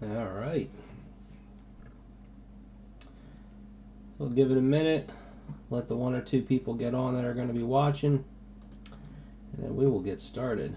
All right. So we'll give it a minute. Let the one or two people get on that are going to be watching, and then we will get started.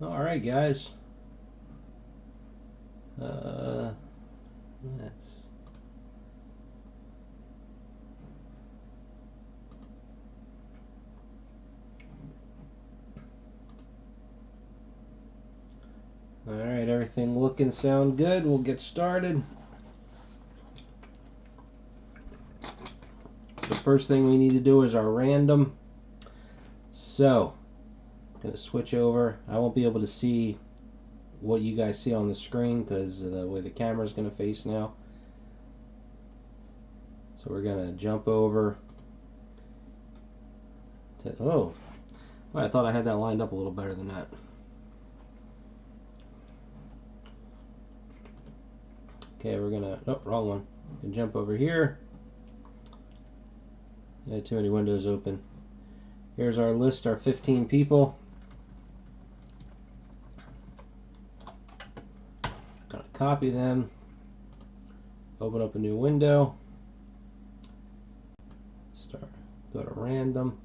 All right, guys. That's all right. Everything looking sound good. We'll get started. The first thing we need to do is our random. So, I'm gonna switch over. I won't be able to see what you guys see on the screen because of the way the camera is gonna face now. So we're gonna jump over to, oh, I thought I had that lined up a little better than that. Okay, we're gonna, oh, wrong one. Gonna jump over here. Yeah, too many windows open. Here's our list, our 15 people. Gonna copy them. Open up a new window. Start. Go to random.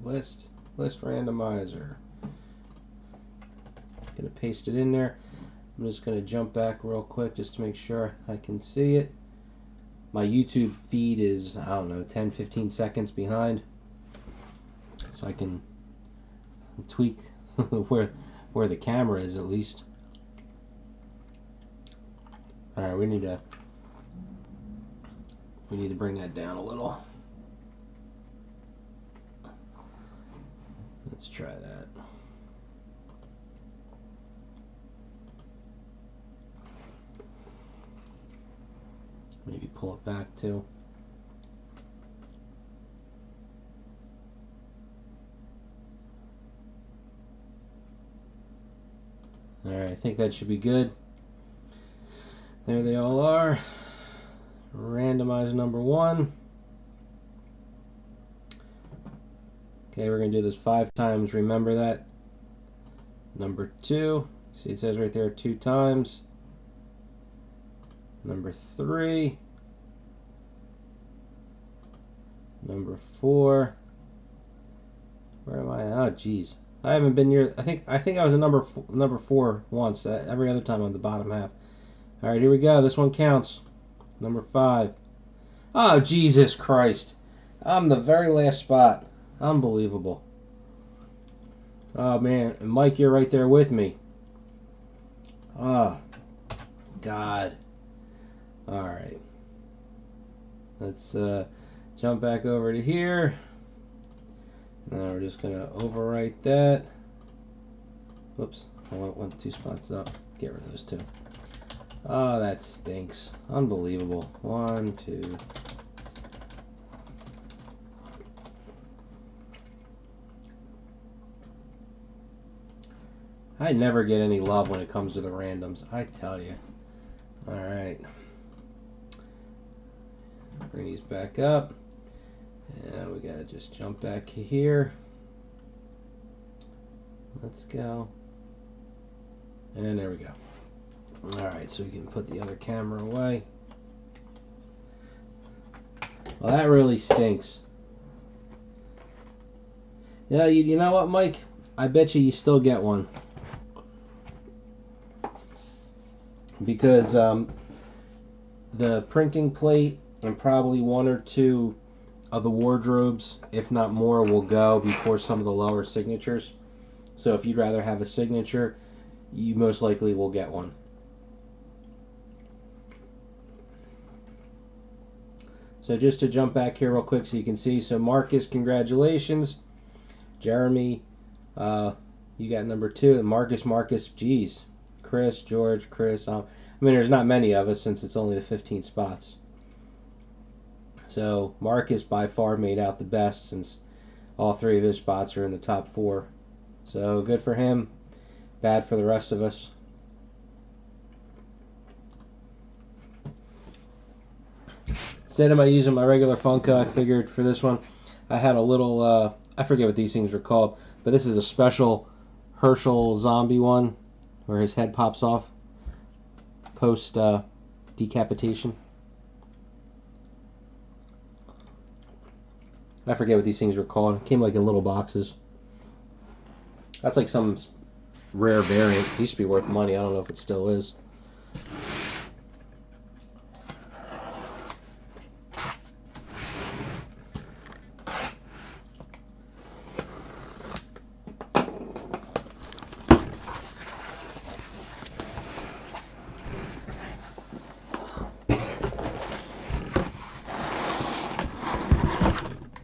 List randomizer. Gonna paste it in there. I'm just gonna jump back real quick just to make sure I can see it. My YouTube feed is, I don't know, 10-15 seconds behind, so I can tweak where the camera is at least. All right, we need to bring that down a little. Let's try that. Maybe pull it back too. Alright, I think that should be good. There they all are. Randomize number 1. Okay, we're going to do this 5 times. Remember that. Number 2. See, it says right there 2 times. Number 3. Number 4. Where am I? Oh, jeez. I haven't been here. I think I was a number 4 once. Every other time on the bottom half. All right, here we go. This one counts. Number 5. Oh, Jesus Christ! I'm the very last spot. Unbelievable. Oh man, and Mike, you're right there with me. Oh, God. All right. Let's jump back over to here. Now we're just gonna overwrite that. Whoops, I went 2 spots up. Get rid of those 2. Oh, that stinks. Unbelievable. 1, 2. I never get any love when it comes to the randoms, I tell you. Alright. Bring these back up. And we gotta just jump back here. Let's go. And there we go. Alright, so we can put the other camera away. Well, that really stinks. Yeah, you know what, Mike? I bet you still get one. Because the printing plate and probably one or two of the wardrobes, if not more, will go before some of the lower signatures. So if you'd rather have a signature, you most likely will get one. So just to jump back here real quick so you can see. So Marcus, congratulations. Jeremy, you got number 2. Marcus, geez. Chris, George, Chris. I mean, there's not many of us since it's only the 15 spots. So Marcus by far made out the best since all 3 of his spots are in the top 4. So good for him. Bad for the rest of us. Instead of using my regular Funko, I figured for this one, I had a little, I forget what these things are called, but this is a special Herschel zombie one where his head pops off post decapitation. I forget what these things were called. It came like in little boxes. That's like some rare variant. It used to be worth money. I don't know if it still is.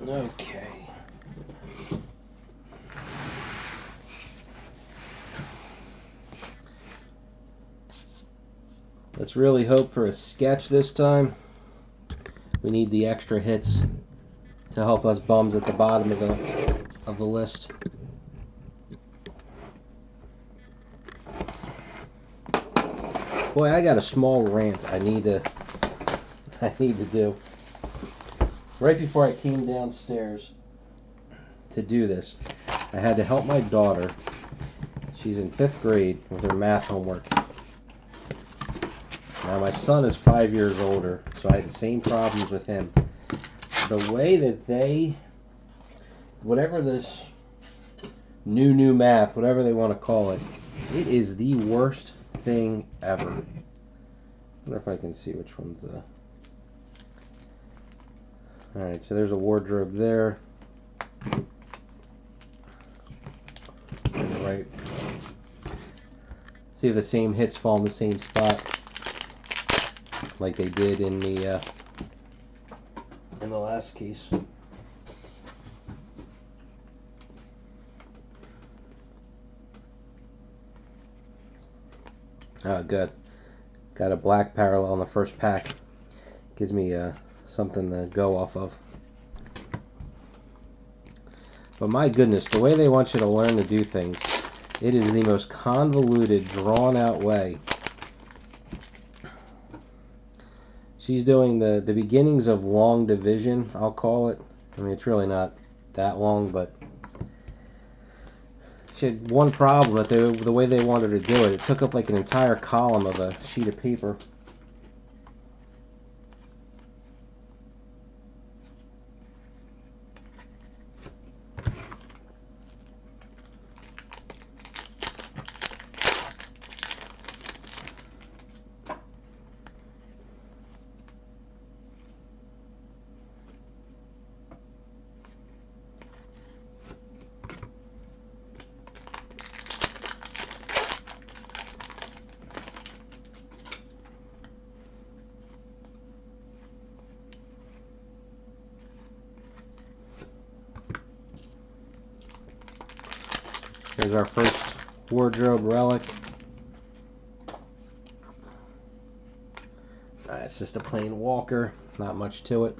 Okay. Let's really hope for a sketch this time. We need the extra hits to help us bums at the bottom of the list. Boy, I got a small rant I need to do. Right before I came downstairs to do this, I had to help my daughter. She's in 5th grade with her math homework. Now my son is 5 years older, so I had the same problems with him. The way that whatever this new math, whatever they want to call it, it is the worst thing ever. I wonder if I can see which one's the... Alright, so there's a wardrobe there. Right. See if the same hits fall in the same spot, like they did in the last case. Oh, good. Got a black parallel in the first pack. Gives me something to go off of. But my goodness, the way they want you to learn to do things, it is the most convoluted, drawn-out way. She's doing the beginnings of long division, I'll call it. I mean, it's really not that long, but she had one problem that the way they wanted to do it, it took up like an entire column of a sheet of paper. Here's our first wardrobe relic. It's just a plain walker, not much to it.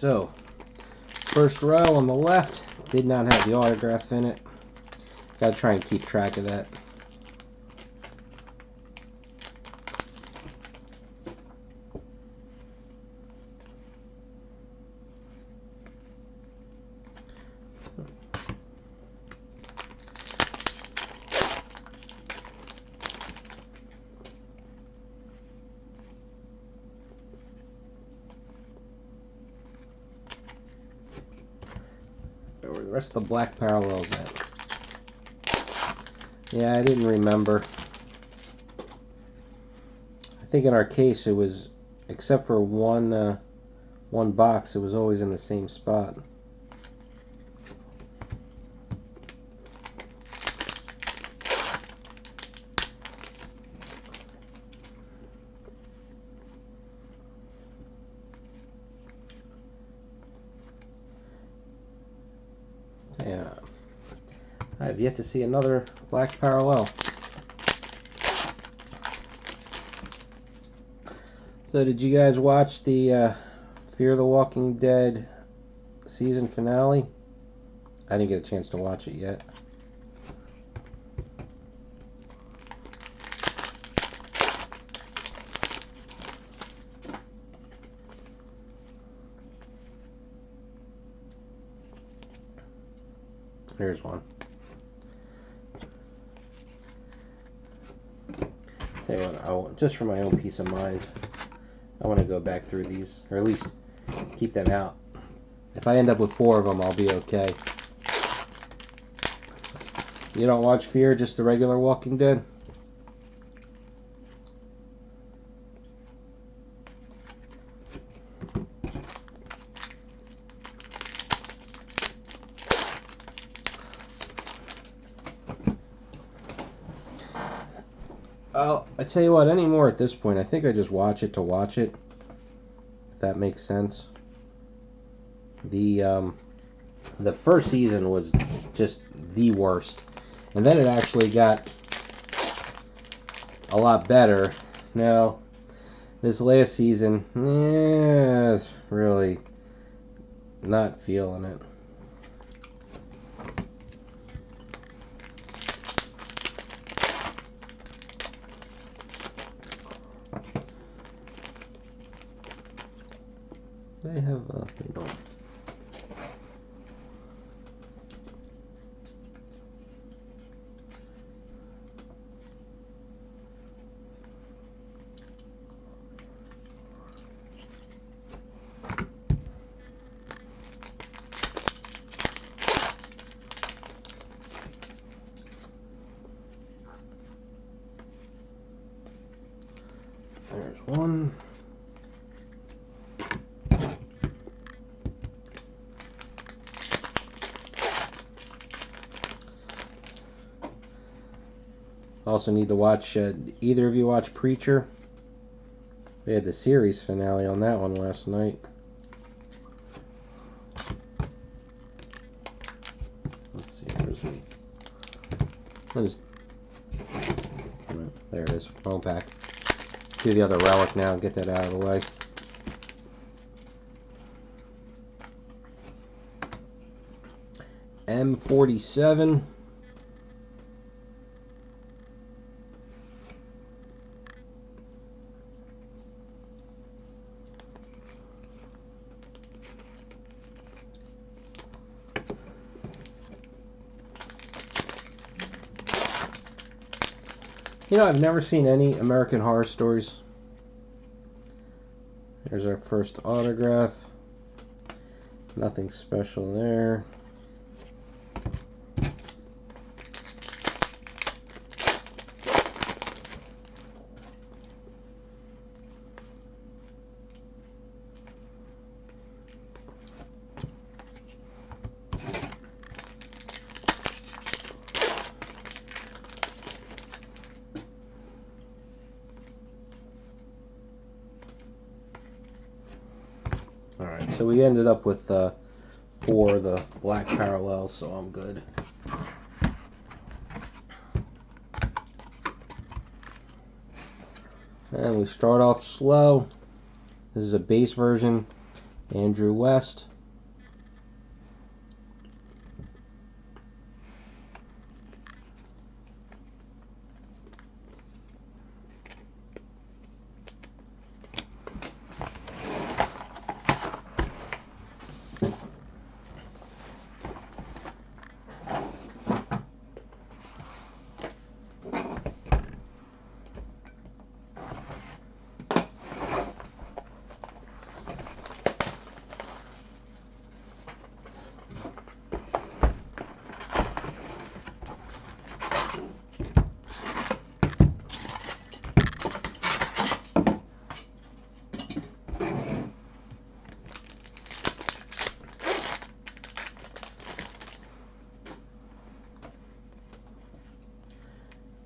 so first row on the left did not have the autograph in it. Gotta try and keep track of that. Where the rest of the black parallels at? Yeah, I didn't remember. I think in our case it was, except for one box, it was always in the same spot. Yeah, I have yet to see another black parallel. So did you guys watch the Fear the Walking Dead season finale? I didn't get a chance to watch it yet. Here's one. Tell you what, just for my own peace of mind, I want to go back through these, or at least keep them out. If I end up with 4 of them, I'll be okay. You don't watch Fear, just the regular Walking Dead? I tell you what, anymore at this point, I think I just watch it to watch it, if that makes sense. The first season was just the worst, and then it actually got a lot better. Now, this last season, it's really not feeling it. They have they don't. There's one. Also need to watch, either of you watch Preacher? They had the series finale on that one last night. Let's see, where's the... There it is, wrong pack. Do the other relic now, get that out of the way. M47. You know, I've never seen any American Horror Stories. There's our first autograph. Nothing special there. Alright, so we ended up with 4 of the black parallels, so I'm good. And we start off slow. This is a base version. Andrew West.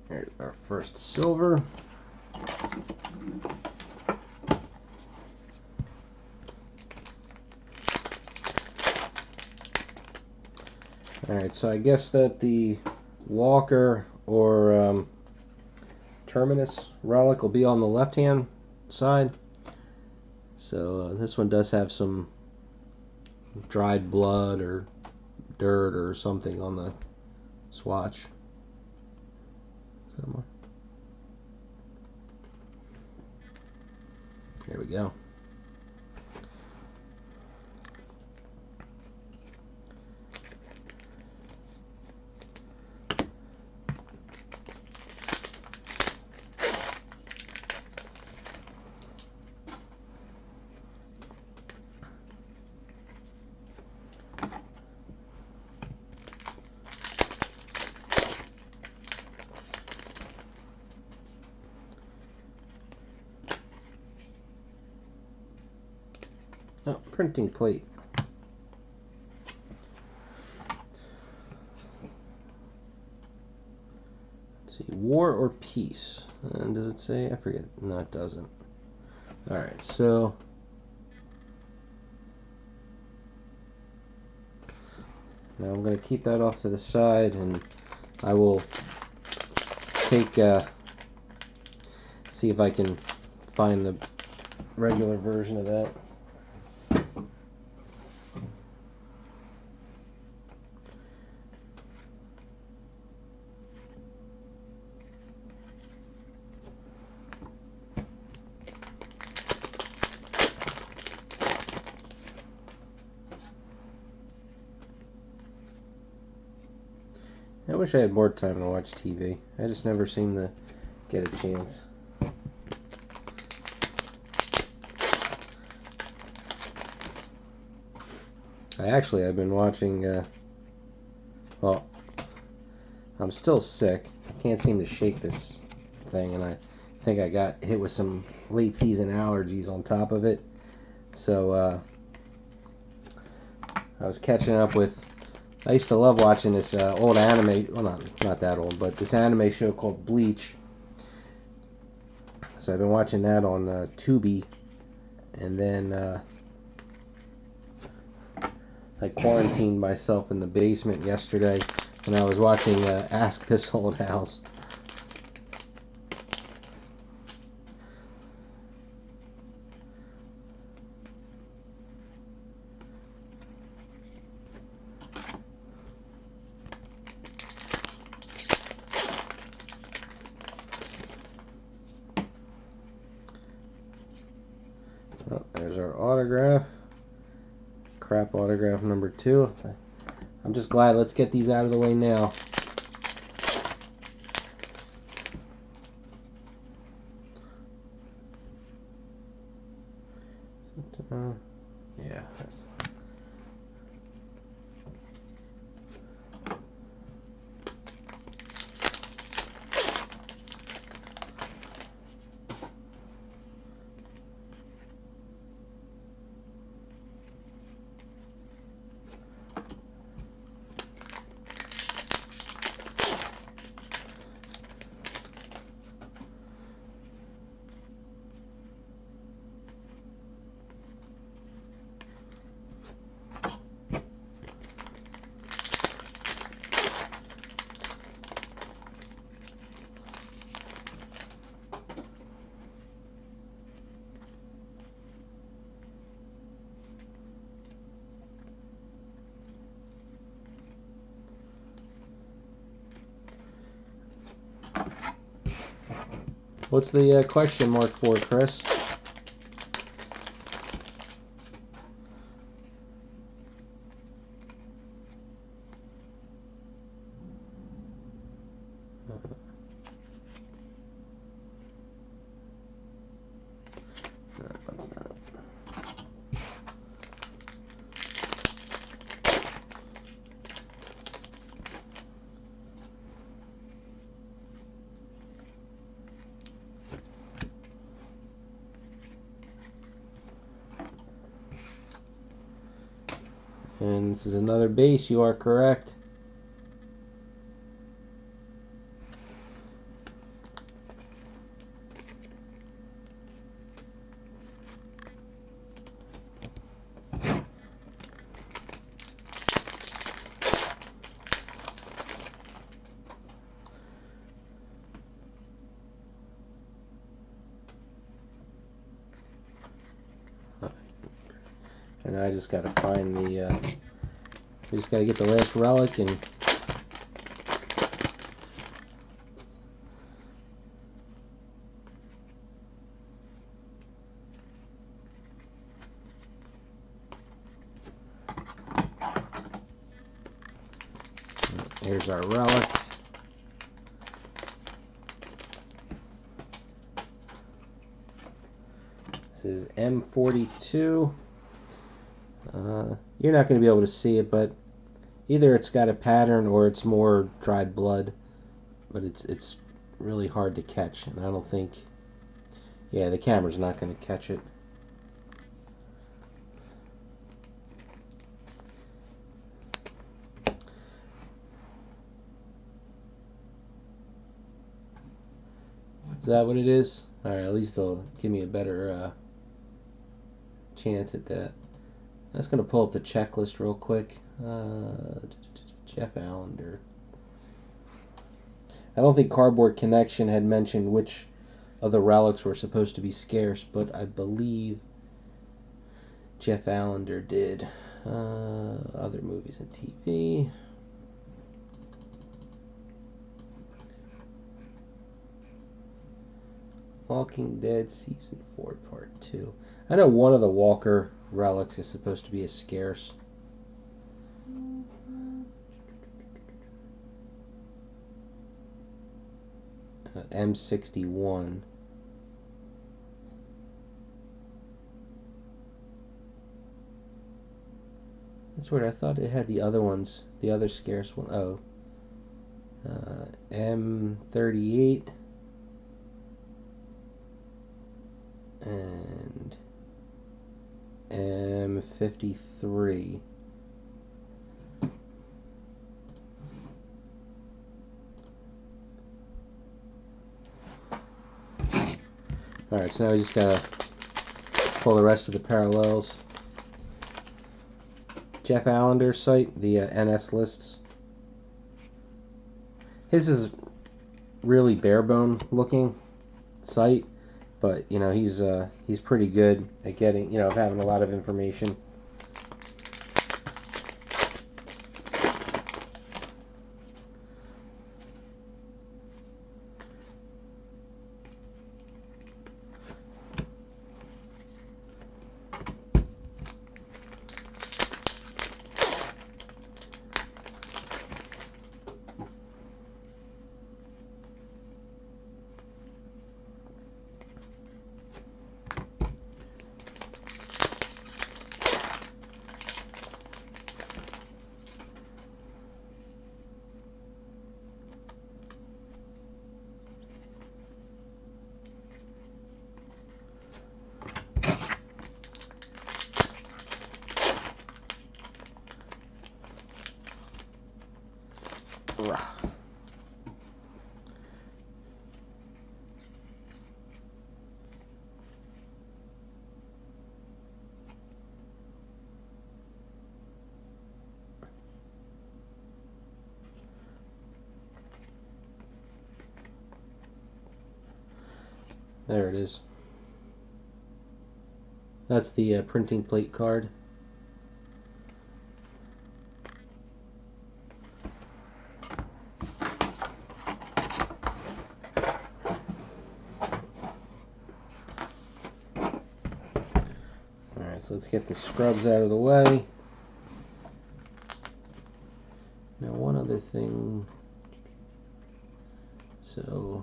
Here's our first silver. Alright, so I guess that the Walker or Terminus relic will be on the left-hand side. So this one does have some dried blood or dirt or something on the swatch. Come on. There we go. Oh, printing plate. Let's see, War or Peace? And does it say? I forget. No, it doesn't. Alright, so now I'm going to keep that off to the side, and I will take, see if I can find the regular version of that. I wish I had more time to watch TV. I just never seem to get a chance. I've been watching, well, I'm still sick. I can't seem to shake this thing, and I think I got hit with some late season allergies on top of it. So, I was catching up with, I used to love watching this old anime, well, not that old, but this anime show called Bleach. So I've been watching that on Tubi, and then I quarantined myself in the basement yesterday, and I was watching Ask This Old House. Oh, there's our autograph. Crap autograph number 2. I'm just glad. Let's get these out of the way now. Yeah. What's the question mark for, Chris? And this is another base. You are correct. And I just got to find the. We just got to get the last relic and. Here's our relic. This is M42. You're not going to be able to see it, but either it's got a pattern or it's more dried blood. But it's really hard to catch, and I don't think. Yeah, the camera's not going to catch it. Is that what it is? Alright, at least it'll give me a better chance at that. I'm just going to pull up the checklist real quick. Jeff Allender. I don't think Cardboard Connection had mentioned which of the relics were supposed to be scarce, but I believe Jeff Allender did. Other movies and TV. Walking Dead Season 4 Part 2. I know one of the Walker relics is supposed to be a scarce. M61. That's weird. I thought it had the other ones. The other scarce one. Oh. M38. And M53. Alright, so now we just gotta pull the rest of the parallels. Jeff Allender's site, the NS lists. His is really bare bone looking site, but you know he's pretty good at getting, you know, having a lot of information. There it is. That's the printing plate card. Alright, so let's get the scrubs out of the way. Now one other thing. So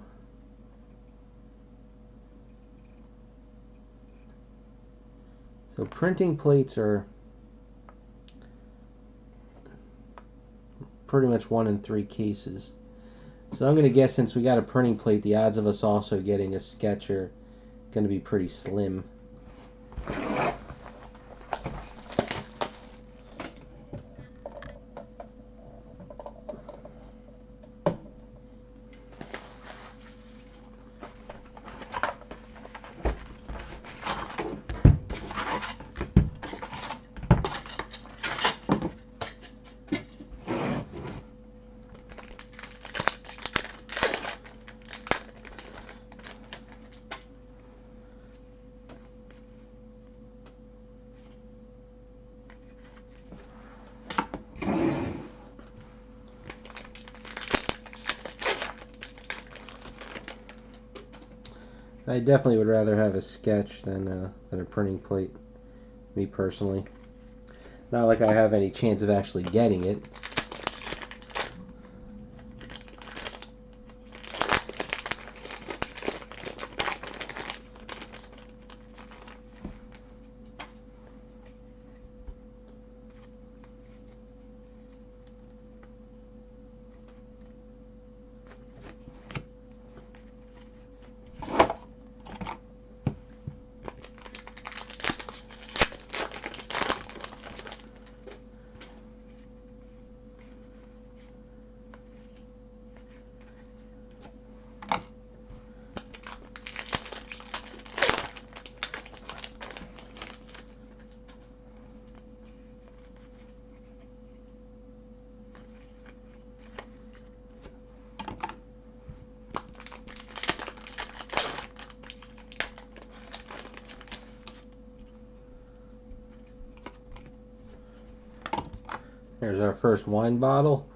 printing plates are pretty much 1 in 3 cases. So I'm going to guess since we got a printing plate, the odds of us also getting a sketch are going to be pretty slim. I definitely would rather have a sketch than a printing plate, me personally. Not like I have any chance of actually getting it. There's our first wine bottle.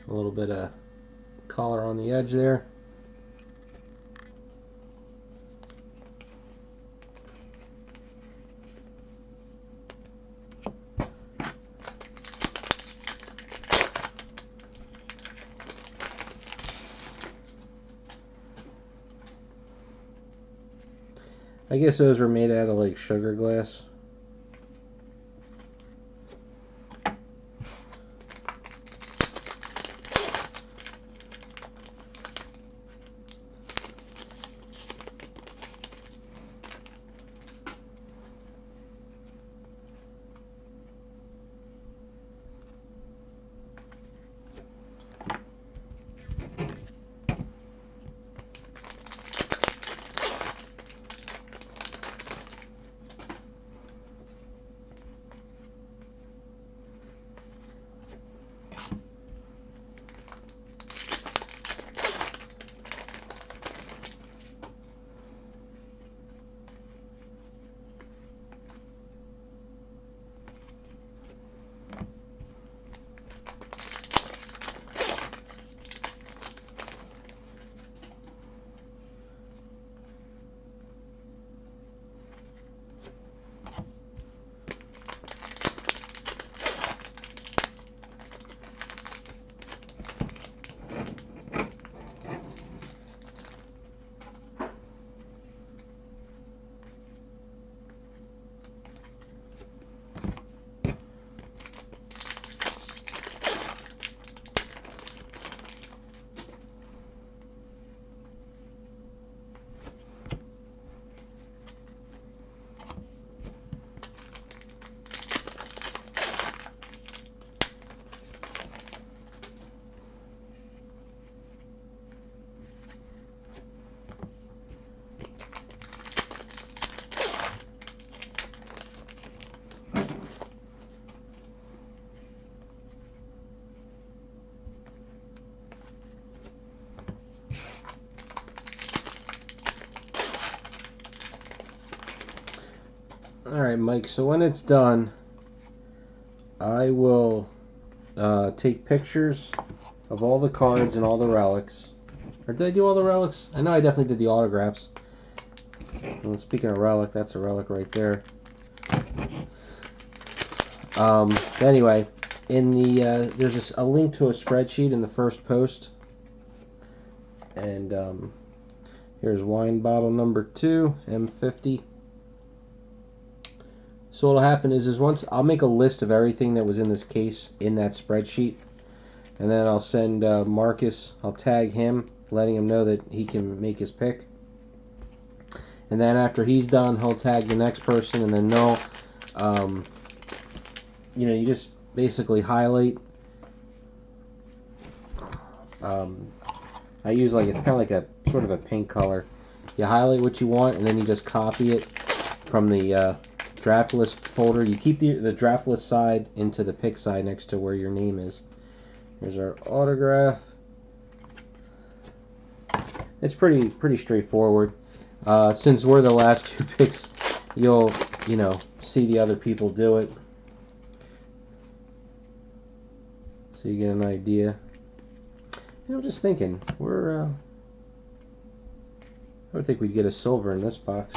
A little bit of color on the edge there. I guess those were made out of like sugar glass. Alright, Mike, so when it's done, I will take pictures of all the cards and all the relics. Or did I do all the relics? I know I definitely did the autographs. Well, speaking of relic, that's a relic right there. Anyway, in the there's a link to a spreadsheet in the first post, and here's wine bottle number 2, M50. So what'll happen is once I'll make a list of everything that was in this case in that spreadsheet, and then I'll send Marcus. I'll tag him, letting him know that he can make his pick. And then after he's done, he'll tag the next person, and then they'll, you just basically highlight. I use it's kind of like a sort of a pink color. You highlight what you want, and then you just copy it from the draft list folder. You keep the draft list side into the pick side next to where your name is. Here's our autograph. It's pretty straightforward. Since we're the last 2 picks, you'll see the other people do it, so you get an idea. I'm just thinking, I would think we'd get a silver in this box.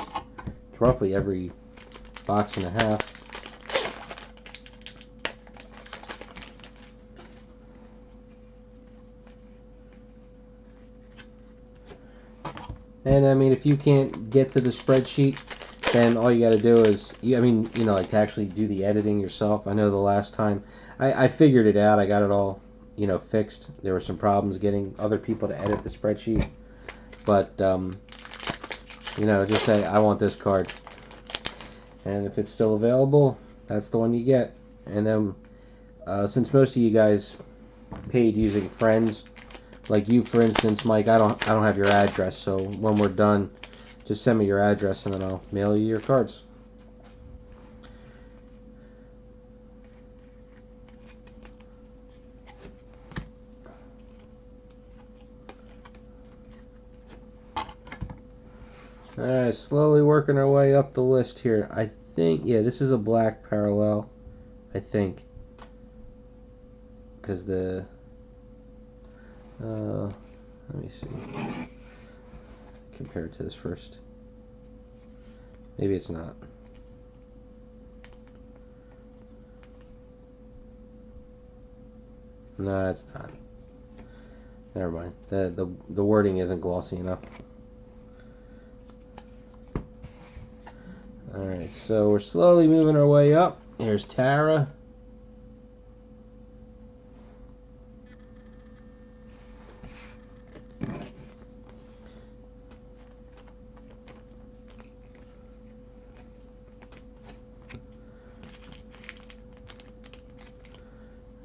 It's roughly every box and a half. And I mean, if you can't get to the spreadsheet, then all you got to do is, to actually do the editing yourself. I know the last time I figured it out. I got it all, fixed. There were some problems getting other people to edit the spreadsheet, but just say I want this card, and if it's still available, that's the one you get. And then since most of you guys paid using friends, like you for instance, Mike, I don't have your address, so when we're done, just send me your address and then I'll mail you your cards. Alright, slowly working our way up the list here. I think, yeah, this is a black parallel, I think, because let me see, compare it to this first. Maybe it's not. No, it's not. Never mind. The wording isn't glossy enough. Alright, so we're slowly moving our way up. Here's Tara.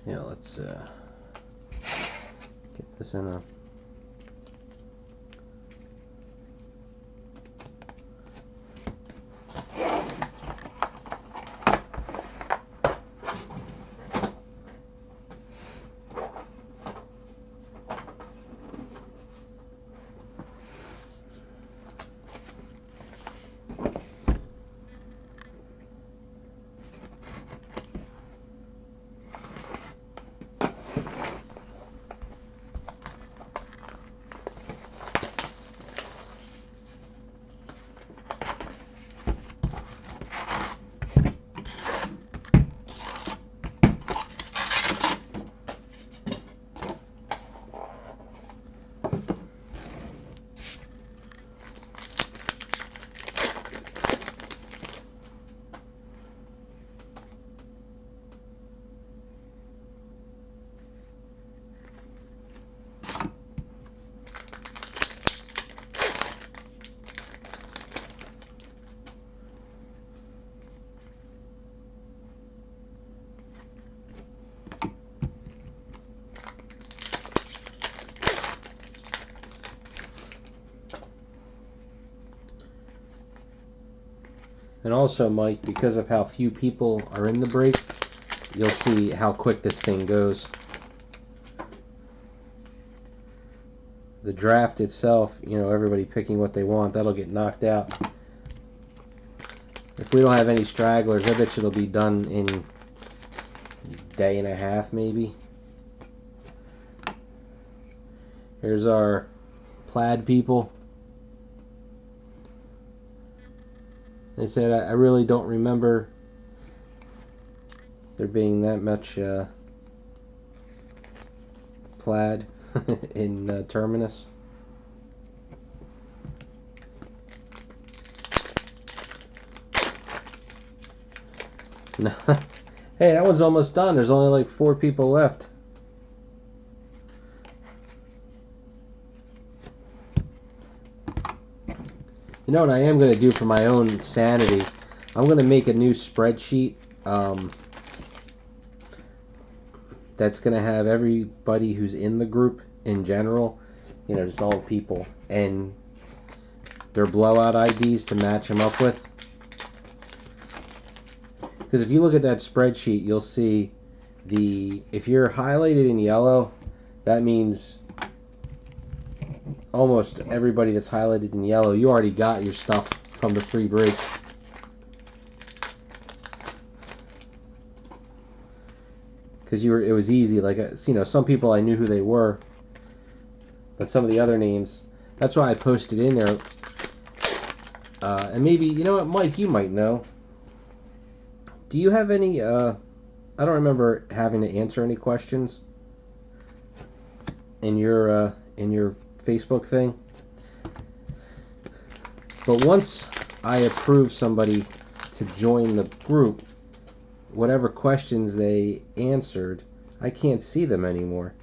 Yeah, let's get this in a... And also, Mike, because of how few people are in the break, you'll see how quick this thing goes. The draft itself, everybody picking what they want, that'll get knocked out. If we don't have any stragglers, I bet you it'll be done in a day and a half, maybe. Here's our plaid people. They said I really don't remember there being that much plaid in Terminus. No. Hey, that one's almost done. There's only like 4 people left. You know what I am going to do for my own sanity? I'm going to make a new spreadsheet that's going to have everybody who's in the group in general, you know, just all the people, and their blowout IDs to match them up with. Because if you look at that spreadsheet, you'll see if you're highlighted in yellow, that means almost everybody that's highlighted in yellow, you already got your stuff from the free break. Because it was easy. Like, you know, some people I knew who they were, but some of the other names, that's why I posted in there. And maybe, you know what, Mike, you might know. Do you have any? I don't remember having to answer any questions in your Facebook thing. But once I approve somebody to join the group, whatever questions they answered, I can't see them anymore.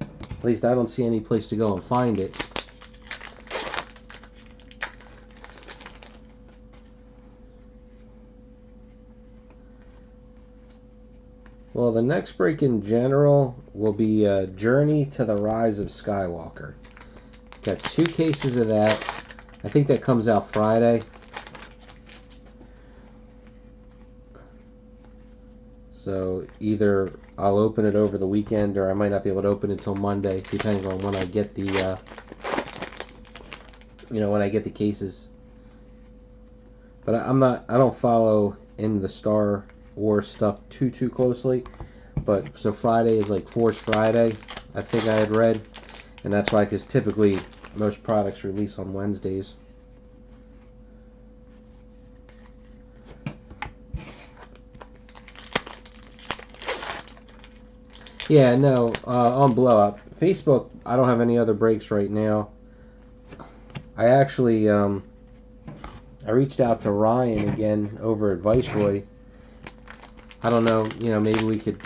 At least I don't see any place to go and find it. Well, the next break in general will be Journey to the Rise of Skywalker. Got 2 cases of that. I think that comes out Friday. So either I'll open it over the weekend, or I might not be able to open it until Monday, depending on when I get the, when I get the cases. But I don't follow in the Star Wars stuff too closely. But so Friday is like Force Friday, I think I had read, and that's why, because typically most products release on Wednesdays. Yeah, no, on Blowout. Facebook, I don't have any other breaks right now. I actually, I reached out to Ryan again over at Viceroy. I don't know, maybe we could,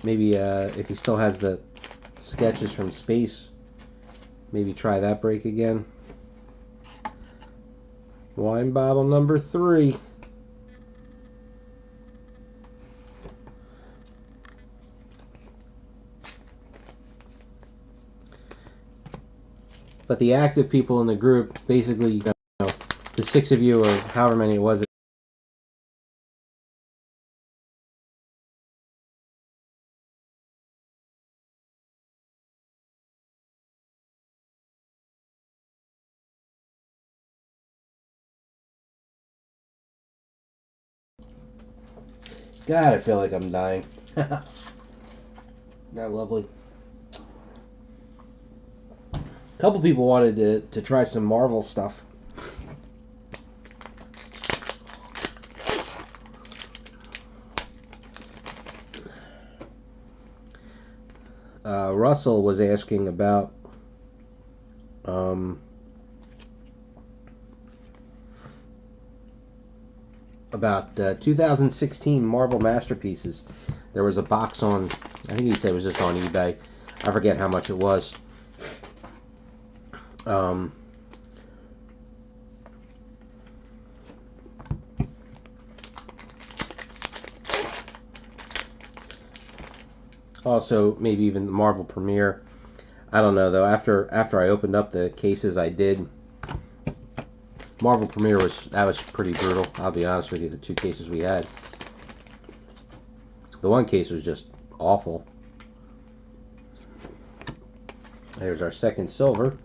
if he still has the sketches from space, maybe try that break again. Wine bottle number 3. But the active people in the group, basically, the 6 of you, or however many it was. God, I feel like I'm dying. Not lovely. A couple people wanted to try some Marvel stuff. Russell was asking about about 2016 Marvel Masterpieces. There was a box on, I think he said it was just on eBay. I forget how much it was. Also, maybe even the Marvel Premiere. I don't know though. After I opened up the cases, I did. Marvel Premiere was pretty brutal. I'll be honest with you. The 2 cases we had. The 1 case was just awful. There's our second silver.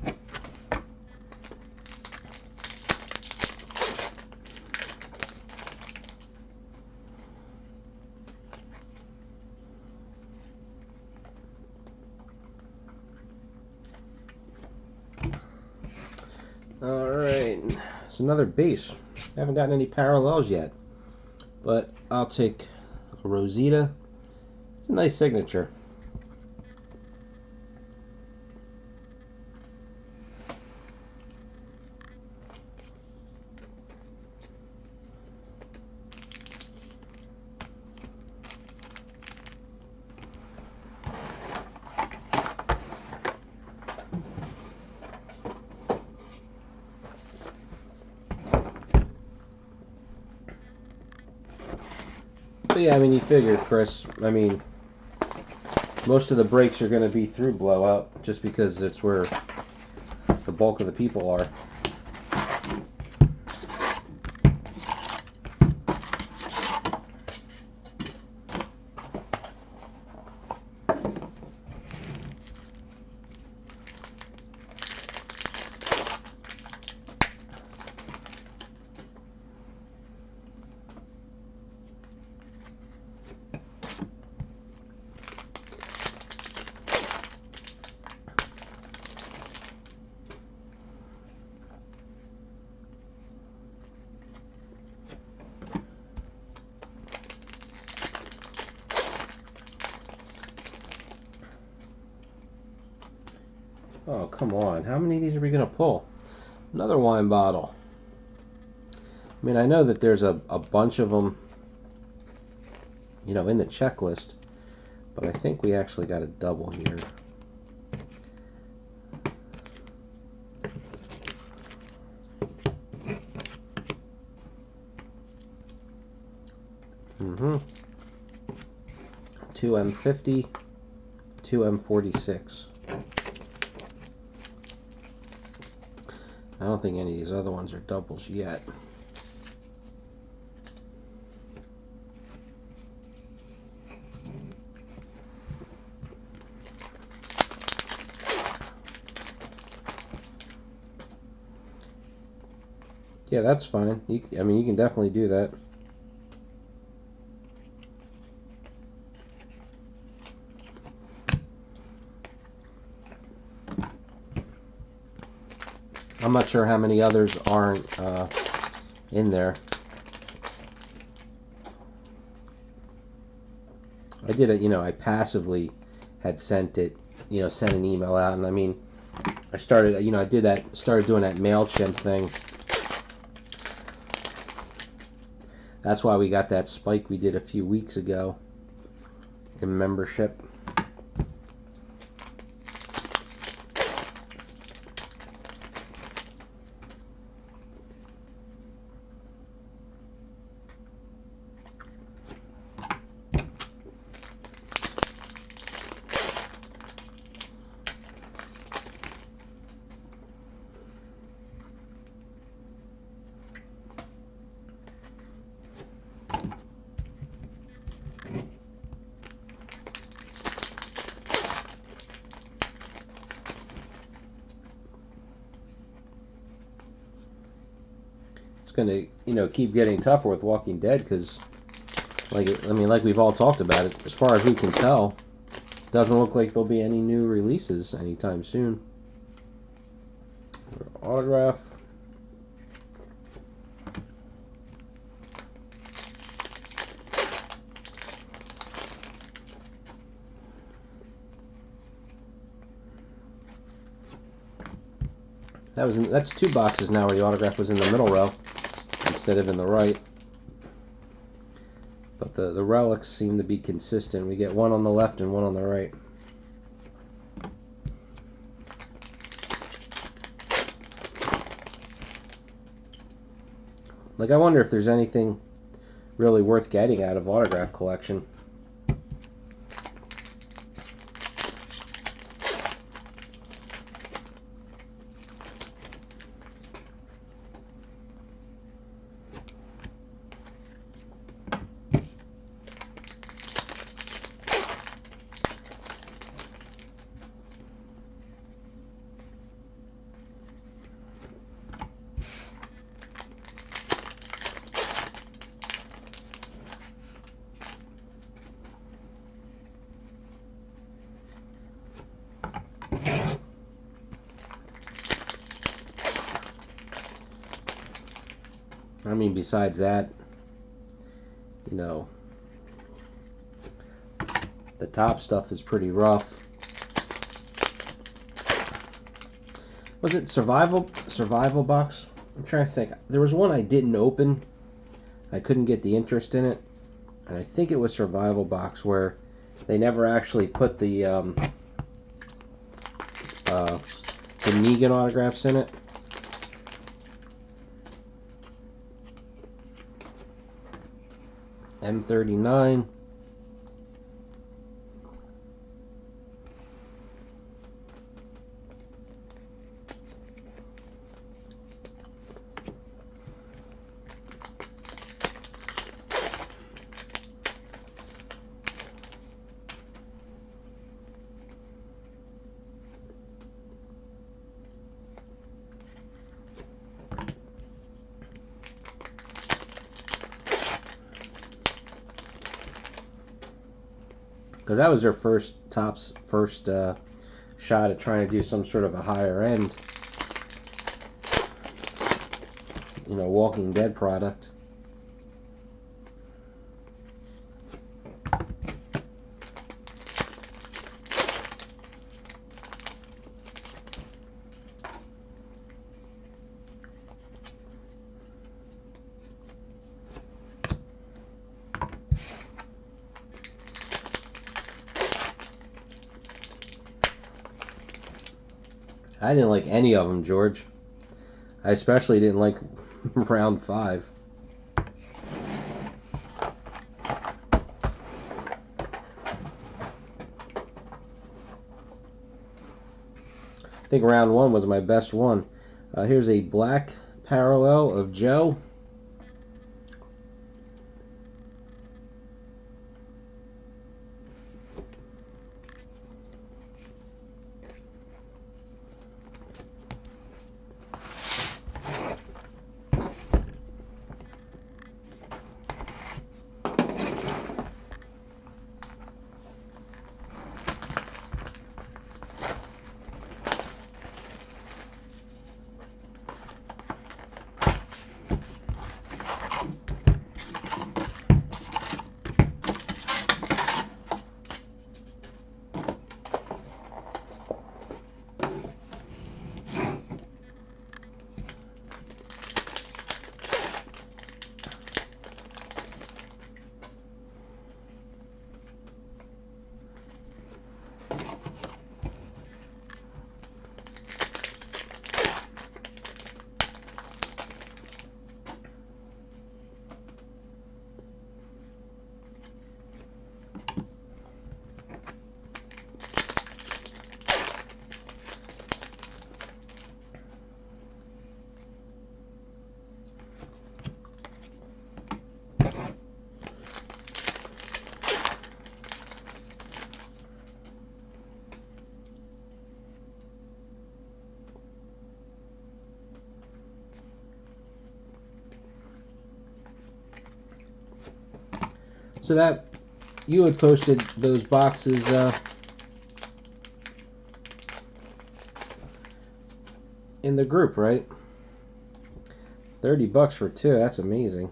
Alright, it's another base. Haven't gotten any parallels yet. But I'll take a Rosita. It's a nice signature. But yeah, I mean, you figured, Chris. I mean, most of the breaks are going to be through blowout, just because it's where the bulk of the people are. Oh, come on. How many of these are we going to pull? Another wine bottle. I mean, I know that there's a bunch of them, you know, in the checklist, but I think we actually got a double here. Two M50, two M46. I don't think any of these other ones are doubles yet. Yeah, that's fine. I mean, you can definitely do that. I'm not sure how many others aren't in there. I did it, you know, I passively had sent it, you know, sent an email out, and I mean, I started, you know, started doing that MailChimp thing. That's why we got that spike we did a few weeks ago in membership. Going to, you know, keep getting tougher with Walking Dead, because like we've all talked about it, as far as we can tell, doesn't look like there'll be any new releases anytime soon. Autograph. That's two boxes now where the autograph was in the middle row instead of in the right. But the relics seem to be consistent. We get one on the left and one on the right. Like, I wonder if there's anything really worth getting out of autograph collection. mean, besides that, you know, the top stuff is pretty rough. Was it Survival Box? I'm trying to think. There was one I didn't open. I couldn't get the interest in it. And I think it was Survival Box, where they never actually put the Negan autographs in it. M39. Because that was their first shot at trying to do some sort of a higher end, you know, Walking Dead product. I didn't like any of them, George. I especially didn't like round 5. I think round 1 was my best one. Here's a black parallel of Joe. So that you had posted those boxes in the group, right? $30 for 2. That's amazing.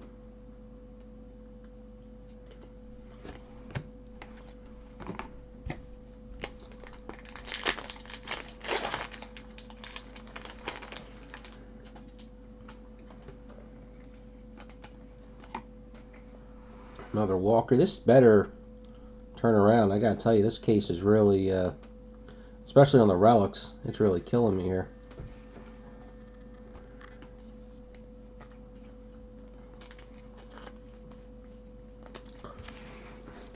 Another Walker. This better turn around. I gotta tell you, this case is really, especially on the relics, it's really killing me here.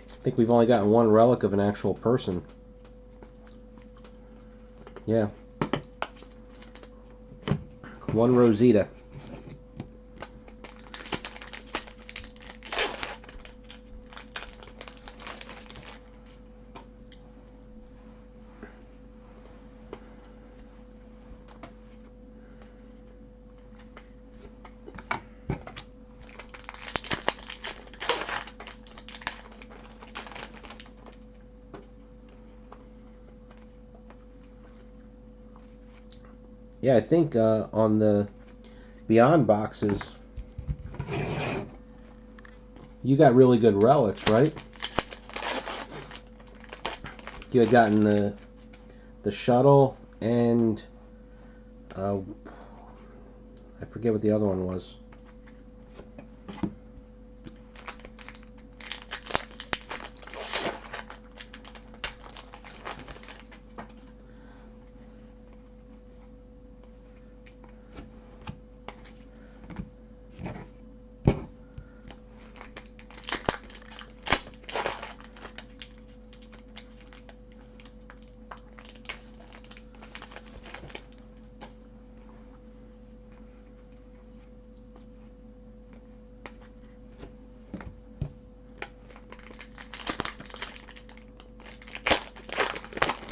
I think we've only gotten one relic of an actual person. Yeah. One Rosita. Yeah, I think on the Beyond boxes, You got really good relics, right? You had gotten the shuttle and I forget what the other one was.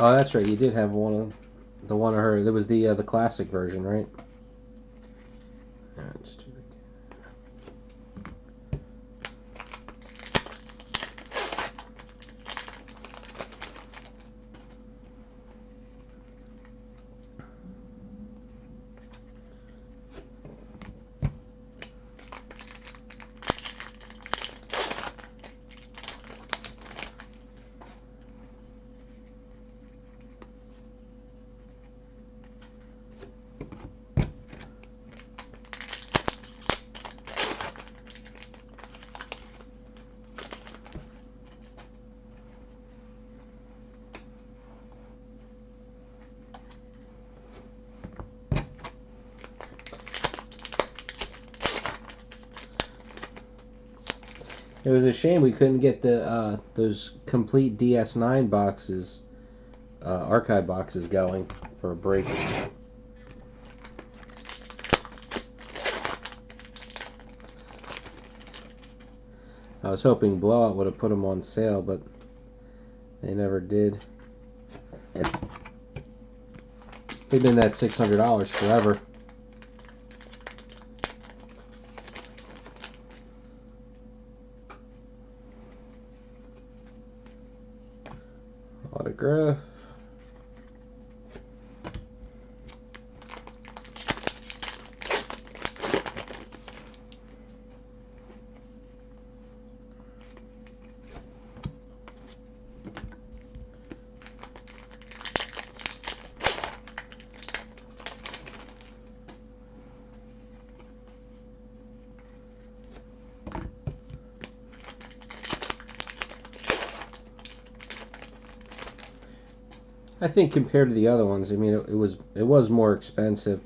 Oh, that's right. You did have the one of her. That was the classic version, right? Yeah, just do It was a shame we couldn't get the those complete DS9 boxes, archive boxes going for a break. I was hoping Blowout would have put them on sale, but they never did. They've been that $600 forever. Autograph. I think compared to the other ones, I mean, it was more expensive.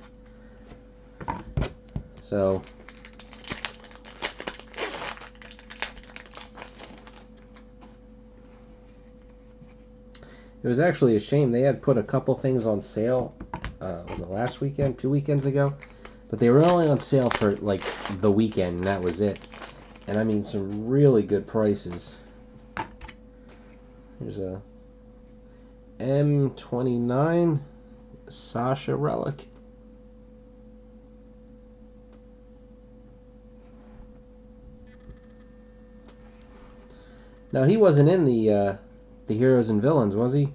So it was actually a shame. They had put a couple things on sale. Was it last weekend, 2 weekends ago? But they were only on sale for like the weekend, and that was it. And I mean, some really good prices. There's a M29 Sasha relic. Now he wasn't in the Heroes and Villains, was he?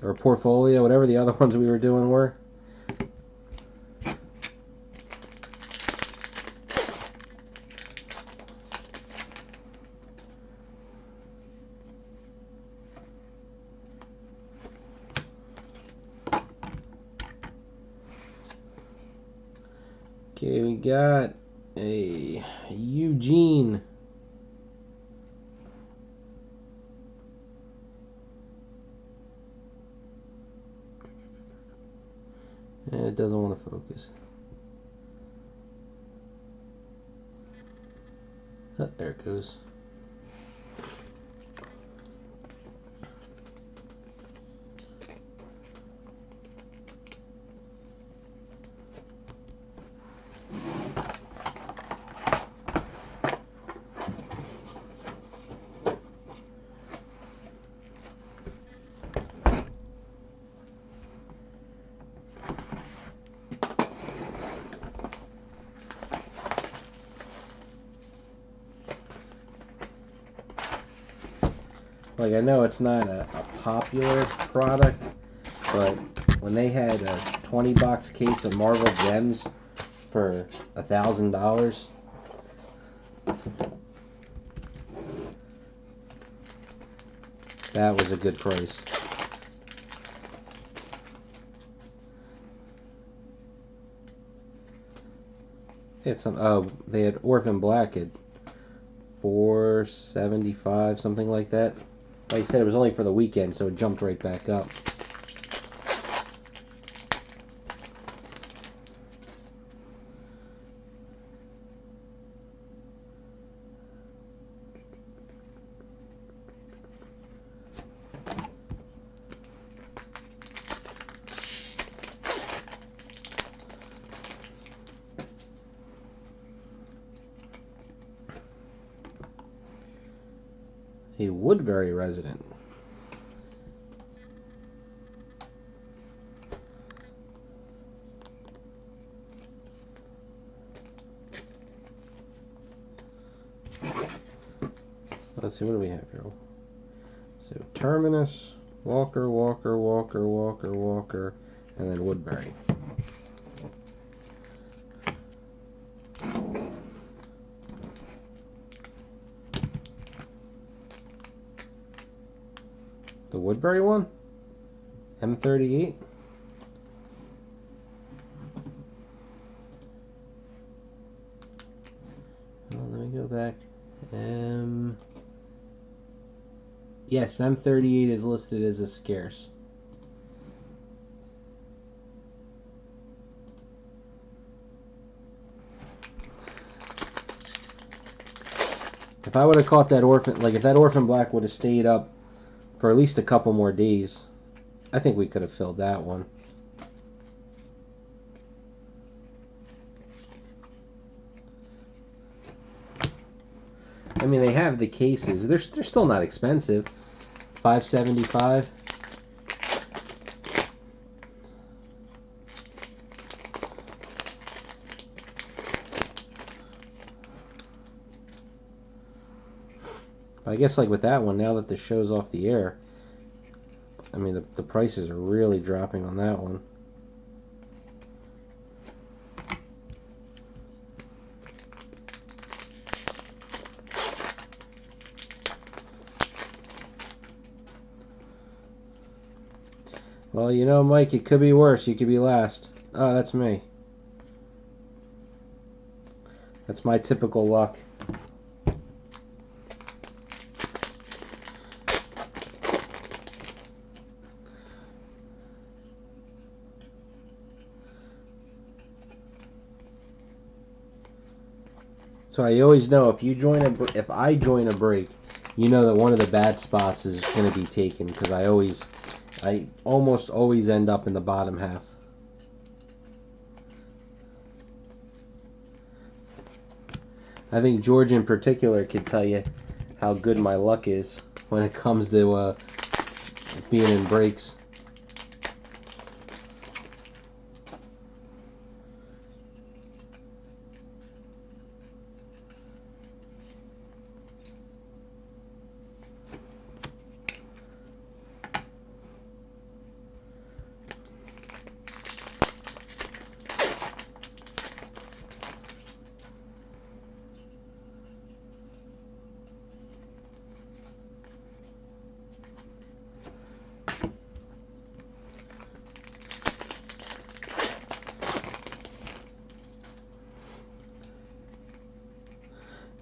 Or Portfolio, whatever the other ones we were doing were. Okay, we got a Eugene. And it doesn't want to focus. Oh, there it goes. Like, I know it's not a popular product, but when they had a 20-box case of Marvel Gems for $1,000, That was a good price. They had some. Oh, they had Orphan Black at $4.75, something like that. Like I said, it was only for the weekend, so it jumped right back up. A Woodbury resident. So let's see, what do we have here? So Terminus, Walker, Walker, Walker, Walker, Walker, and then Woodbury. The Woodbury one? M38? Well, let me go back. Yes, M38 is listed as a scarce. If I would have caught that Orphan, like if that Orphan Black would have stayed up for at least a couple more days, I think we could have filled that one. I mean, they have the cases. They're still not expensive. $5.75. I guess like with that one, now that the show's off the air, I mean the prices are really dropping on that one. Well, you know, Mike, it could be worse. You could be last. Oh, that's me. That's my typical luck. So I always know if I join a break, you know that one of the bad spots is going to be taken, because I almost always end up in the bottom half. I think George in particular can tell you how good my luck is when it comes to being in breaks.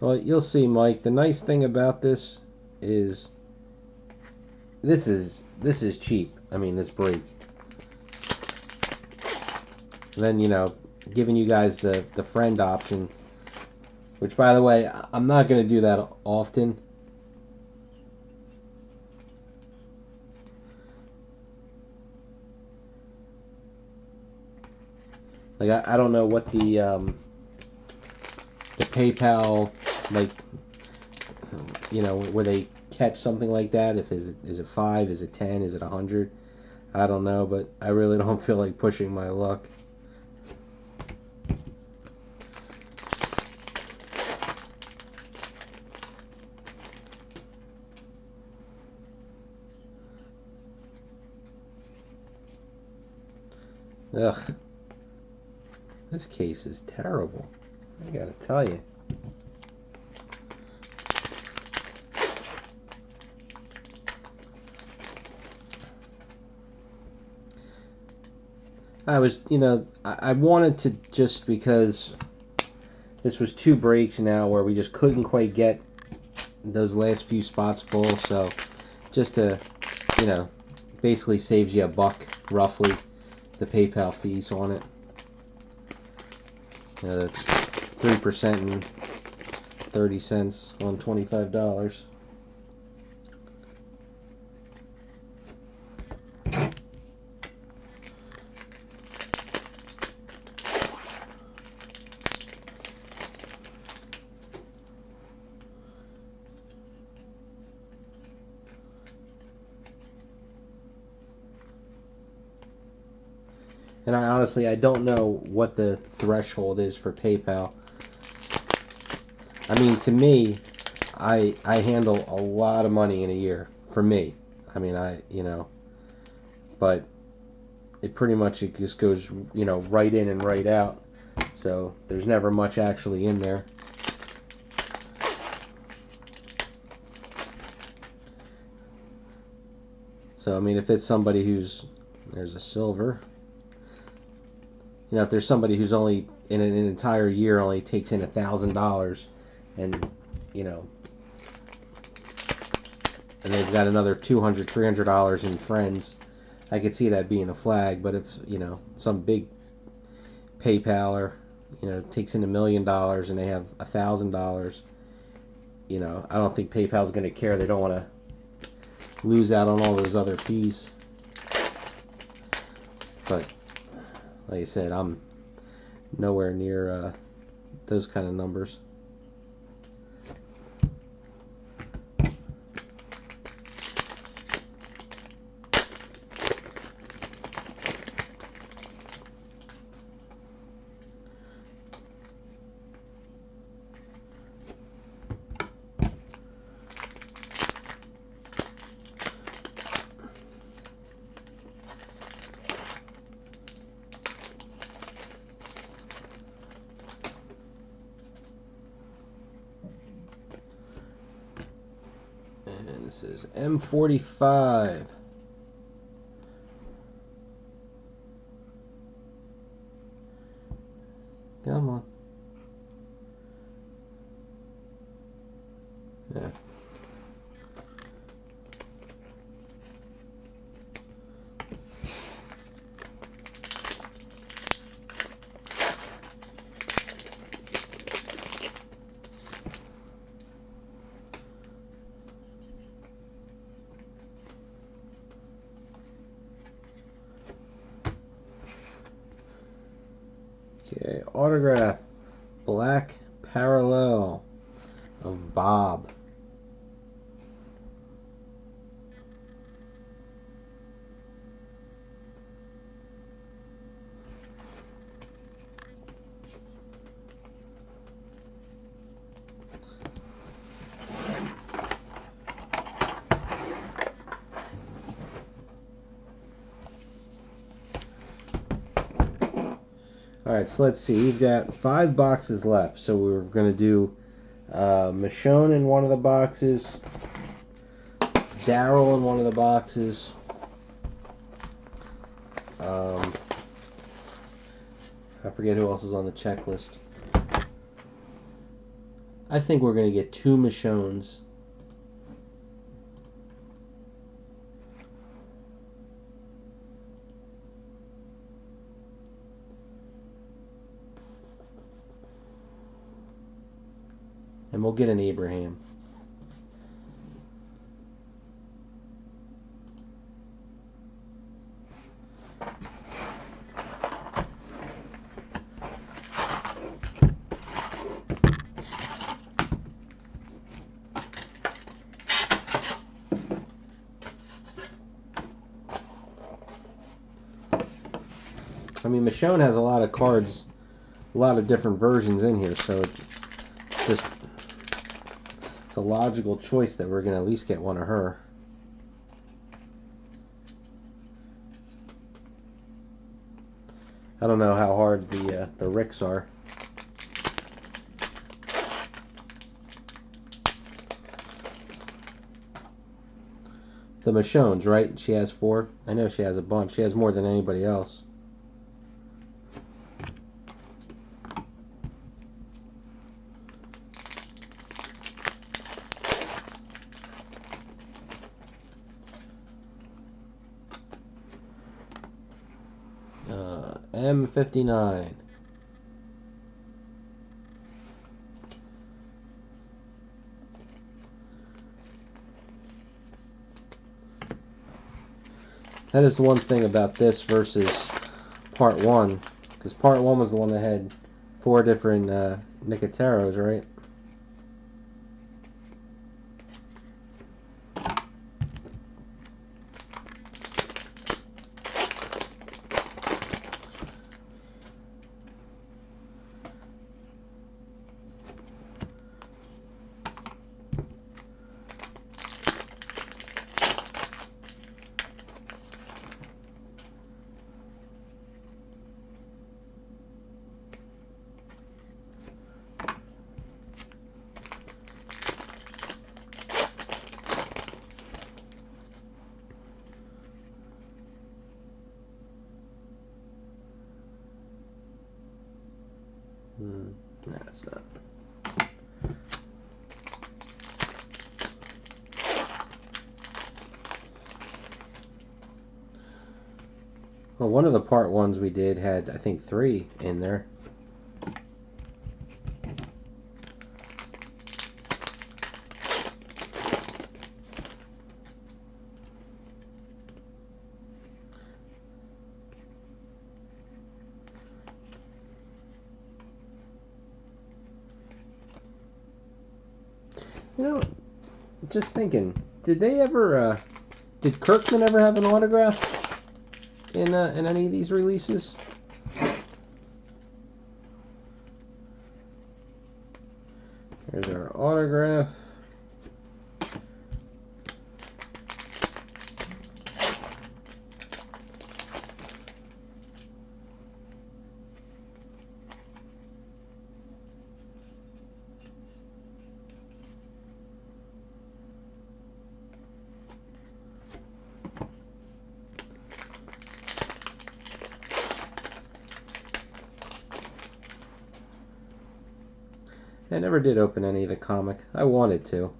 Well, you'll see, Mike. The nice thing about this is this is cheap. I mean, this break. And then, you know, giving you guys the friend option, which, by the way, I'm not going to do that often. Like, I don't know what the PayPal, like, you know, where they catch something like that. If is it 5? Is it 10? Is it 100? I don't know, but I really don't feel like pushing my luck. Ugh. This case is terrible. I gotta tell you. I was, I wanted to, just because this was 2 breaks now where we just couldn't quite get those last few spots full, so just to, basically saves you $1 roughly, the PayPal fees on it. That's 3% and 30 cents on $25. And I don't know what the threshold is for PayPal. I mean, to me, I handle a lot of money in a year, for me. I mean, but it pretty much, it just goes, right in and right out. So there's never much actually in there. So, I mean, if it's somebody who's, there's a silver. If there's somebody who's only, in an entire year, only takes in $1,000, and, and they've got another $200, $300 in friends, I could see that being a flag. But if, some big PayPaler, takes in $1 million and they have $1,000, I don't think PayPal's going to care. They don't want to lose out on all those other fees. But like I said, I'm nowhere near those kind of numbers. And this is M45. Come on. Yeah. Okay, autograph, black parallel of Bob. Alright, so let's see. We've got 5 boxes left. So we're going to do Michonne in one of the boxes, Darryl in one of the boxes, I forget who else is on the checklist. I think we're going to get 2 Michonnes. And we'll get an Abraham. I mean, Michonne has a lot of cards, a lot of different versions in here, so it's a logical choice that we're going to at least get one of her. I don't know how hard the Ricks are. The Michonnes, right? She has 4. I know she has a bunch. She has more than anybody else. M59. That is the one thing about this versus part 1, because part 1 was the one that had 4 different Nicoteros, right? No, it's not. Well, one of the part 1s we did had, I think, 3 in there. You know, just thinking, did Kirkman ever have an autograph in any of these releases? Here's our autograph. I never did open any of the comic. I wanted to.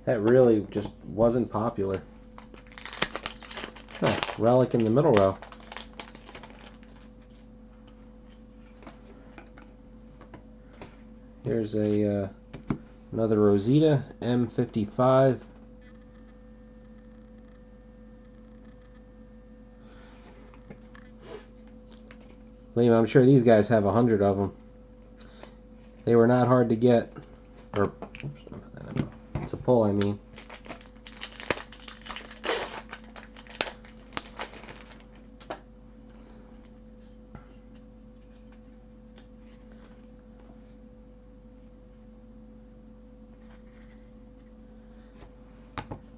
That really just wasn't popular. Huh, relic in the middle row. Here's a another Rosita M55. William, I'm sure these guys have 100 of them. They were not hard to get. Or, to pull, I mean.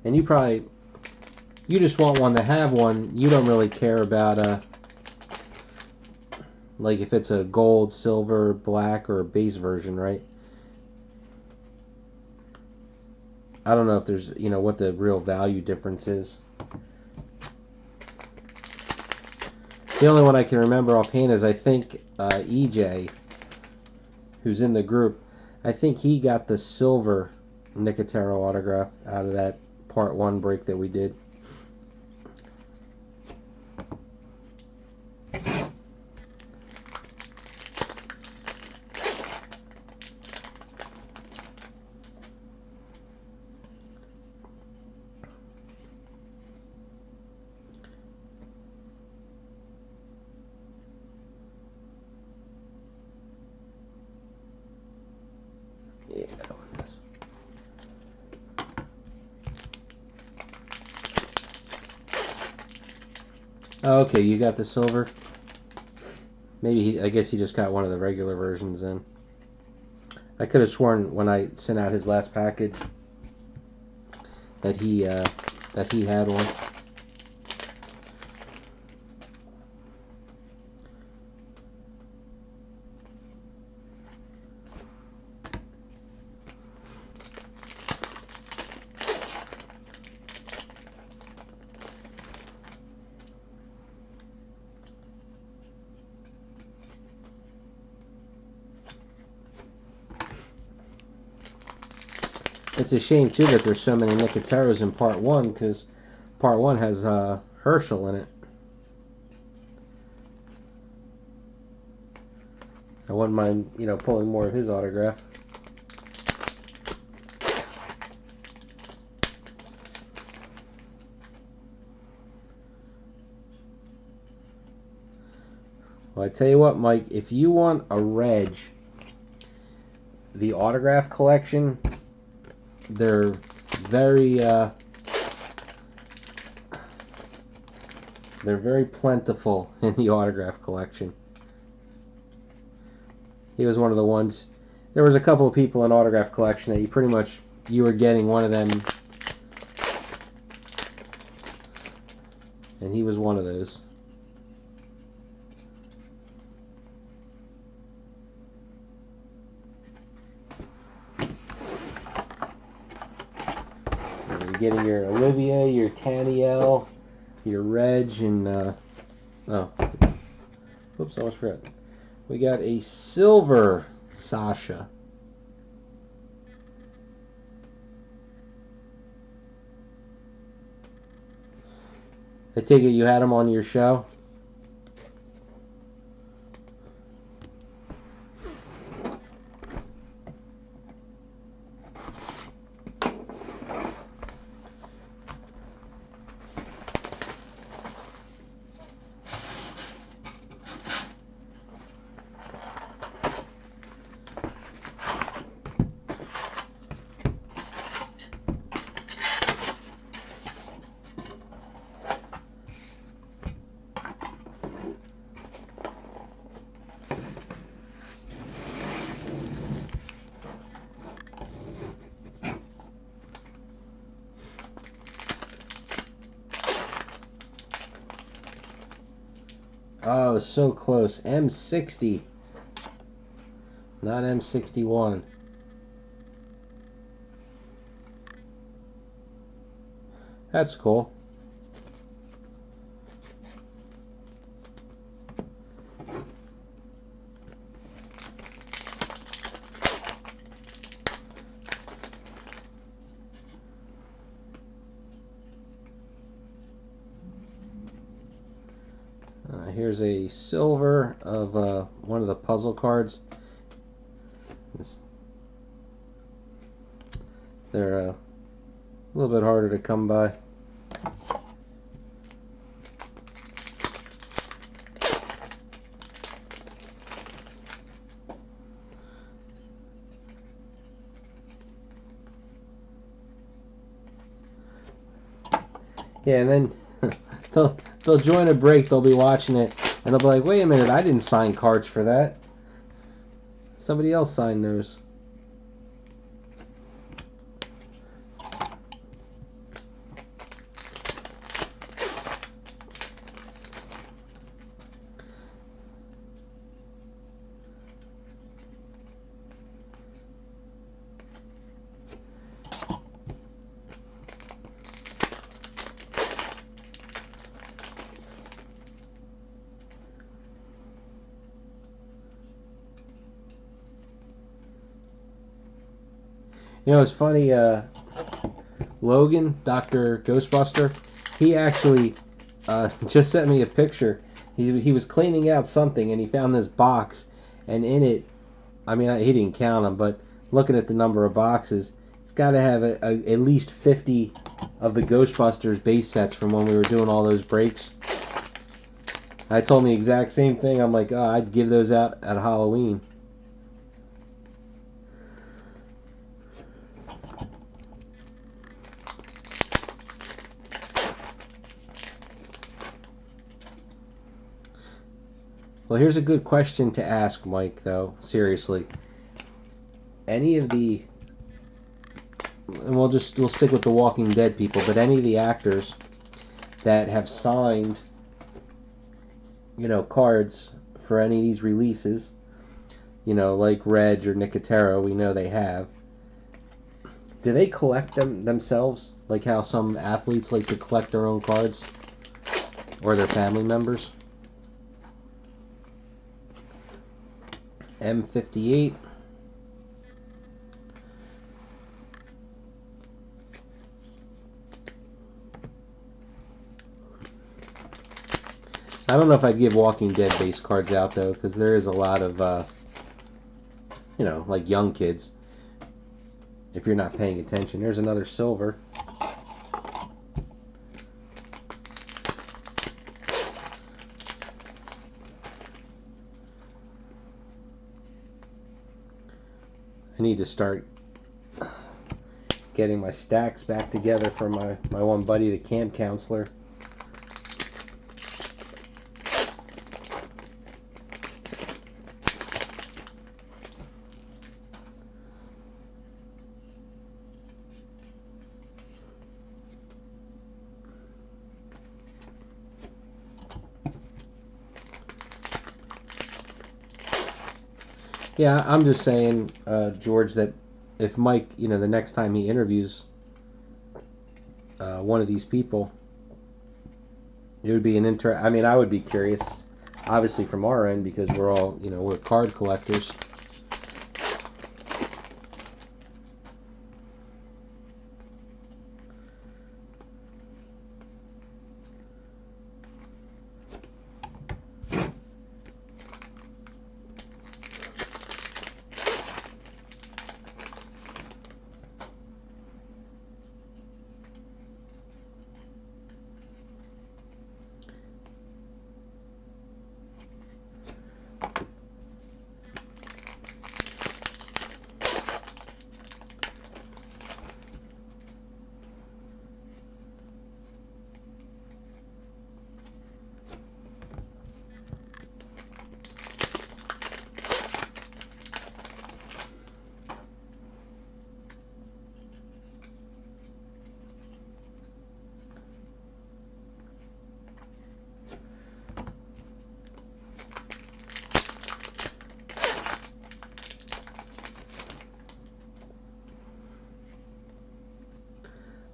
And you just want one to have one. You don't really care about like if it's a gold, silver, black, or a base version, right? I don't know if there's, what the real value difference is. The only one I can remember offhand is I think EJ, who's in the group, I think he got the silver Nicotero autograph out of that part 1 break that we did. Yeah, that one is. Oh, okay, you got the silver. Maybe I guess he just got one of the regular versions then. I could have sworn when I sent out his last package that he had one. It's a shame too that there's so many Nicoteros in part 1, because Part 1 has Herschel in it. I wouldn't mind, pulling more of his autograph. Well, I tell you what, Mike, if you want a Reg, the autograph collection, they're very plentiful in the autograph collection. He was one of the ones. There was a couple of people in autograph collection that you were getting one of them, and he was one of those. You're getting your Olivia, your Taniel, your Reg, and oops, I almost forgot. We got a silver Sasha. I take it you had him on your show? Oh, so close. M60. Not M61. That's cool. Here's a silver of one of the puzzle cards. They're a little bit harder to come by. Yeah, and then they'll join a break, they'll be watching it, and they'll be like, wait a minute, I didn't sign cards for that. Somebody else signed those. It's funny, Logan, Dr. Ghostbuster, he actually just sent me a picture. He was cleaning out something, and he found this box, and in it, I mean, he didn't count them, but looking at the number of boxes, it's got to have at least 50 of the Ghostbusters base sets from when we were doing all those breaks. I told me the exact same thing. I'm like, oh, I'd give those out at Halloween. Well, here's a good question to ask, Mike, though, seriously. Any of the, and we'll stick with the Walking Dead people, but any of the actors that have signed, cards for any of these releases, like Reg or Nicotero, we know they have. Do they collect them themselves, like how some athletes like to collect their own cards, or their family members? M58. I don't know if I'd give Walking Dead base cards out, though, because there is a lot of, you know, like young kids, if you're not paying attention. There's another silver. I need to start getting my stacks back together for my one buddy, the camp counselor. Yeah, I'm just saying, George, that if Mike, you know, the next time he interviews one of these people, it would be an I mean, I would be curious, obviously from our end, because we're all, you know, we're card collectors.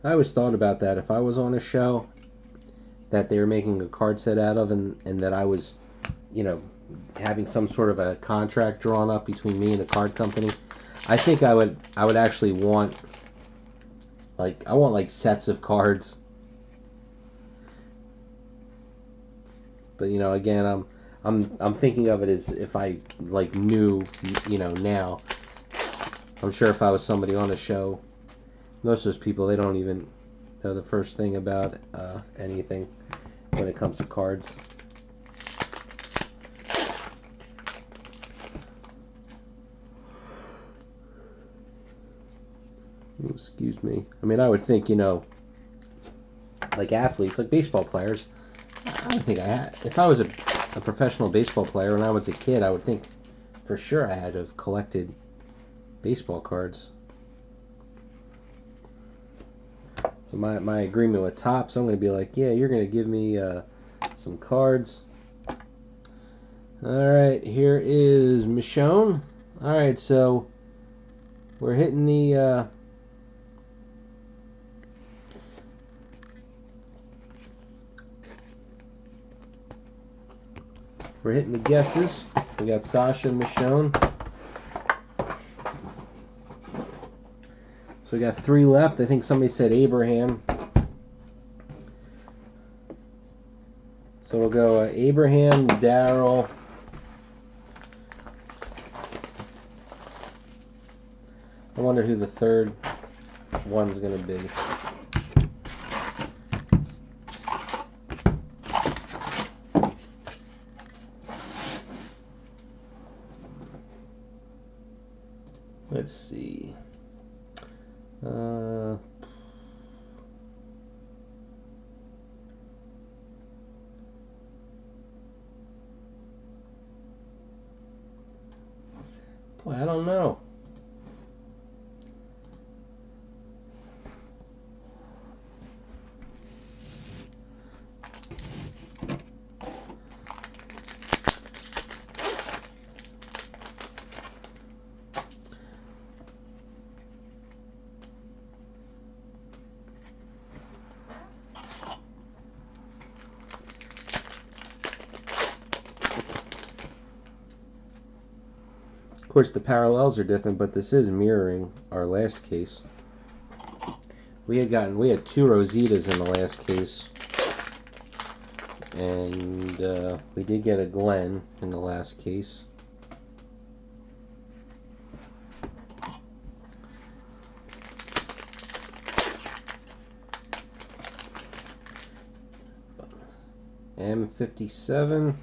I always thought about that. If I was on a show that they were making a card set out of, and that I was, you know, having some sort of a contract drawn up between me and the card company, I think I would actually want, like, I want like sets of cards. But you know, again, I'm thinking of it as if I like knew, you know, now. I'm sure if I was somebody on a show, most of those people, they don't even know the first thing about anything when it comes to cards. Ooh, excuse me. I mean, I would think, you know, like athletes, like baseball players, I would think if I was a professional baseball player when I was a kid, I would think for sure I had to have collected baseball cards. So my agreement with Topps, I'm going to be like, yeah, you're going to give me some cards. All right, here is Michonne. All right, so we're hitting the guesses. We got Sasha, Michonne. So we got 3 left. I think somebody said Abraham. So we'll go Abraham, Darryl. I wonder who the third one's going to be. Let's see. Boy, I don't know. Of course, the parallels are different, but this is mirroring our last case. We had 2 Rositas in the last case, And we did get a Glenn in the last case. M57.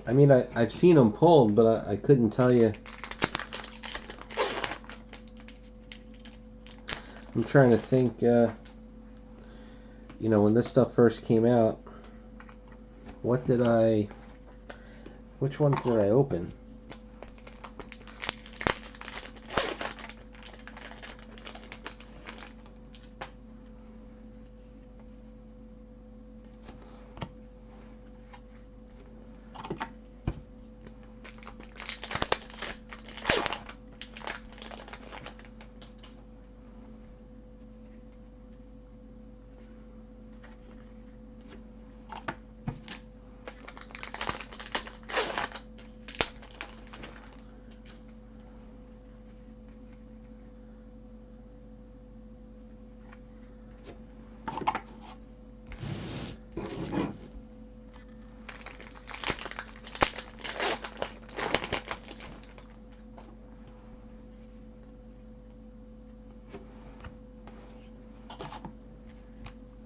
I mean, I've seen them pulled, but I couldn't tell you. I'm trying to think, you know, when this stuff first came out, which ones did I open?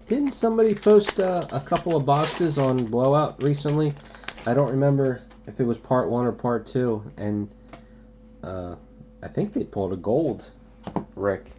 Didn't somebody post a couple of boxes on Blowout recently? I don't remember if it was part 1 or part 2, and I think they pulled a gold Rick.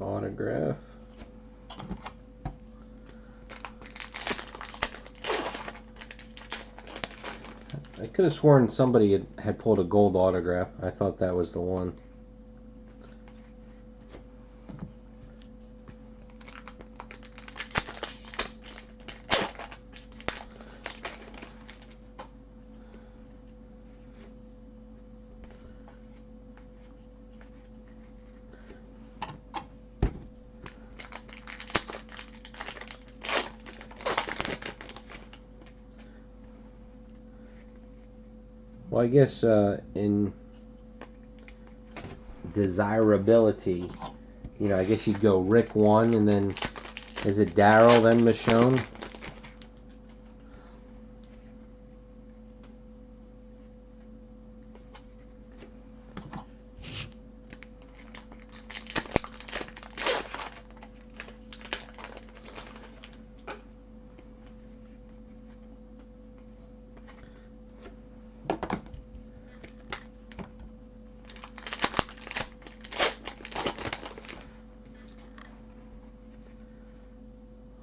Autograph. I could have sworn somebody had pulled a gold autograph. I thought that was the one. Well, I guess in desirability, you know, I guess you'd go Rick 1, and then is it Darryl, then Michonne?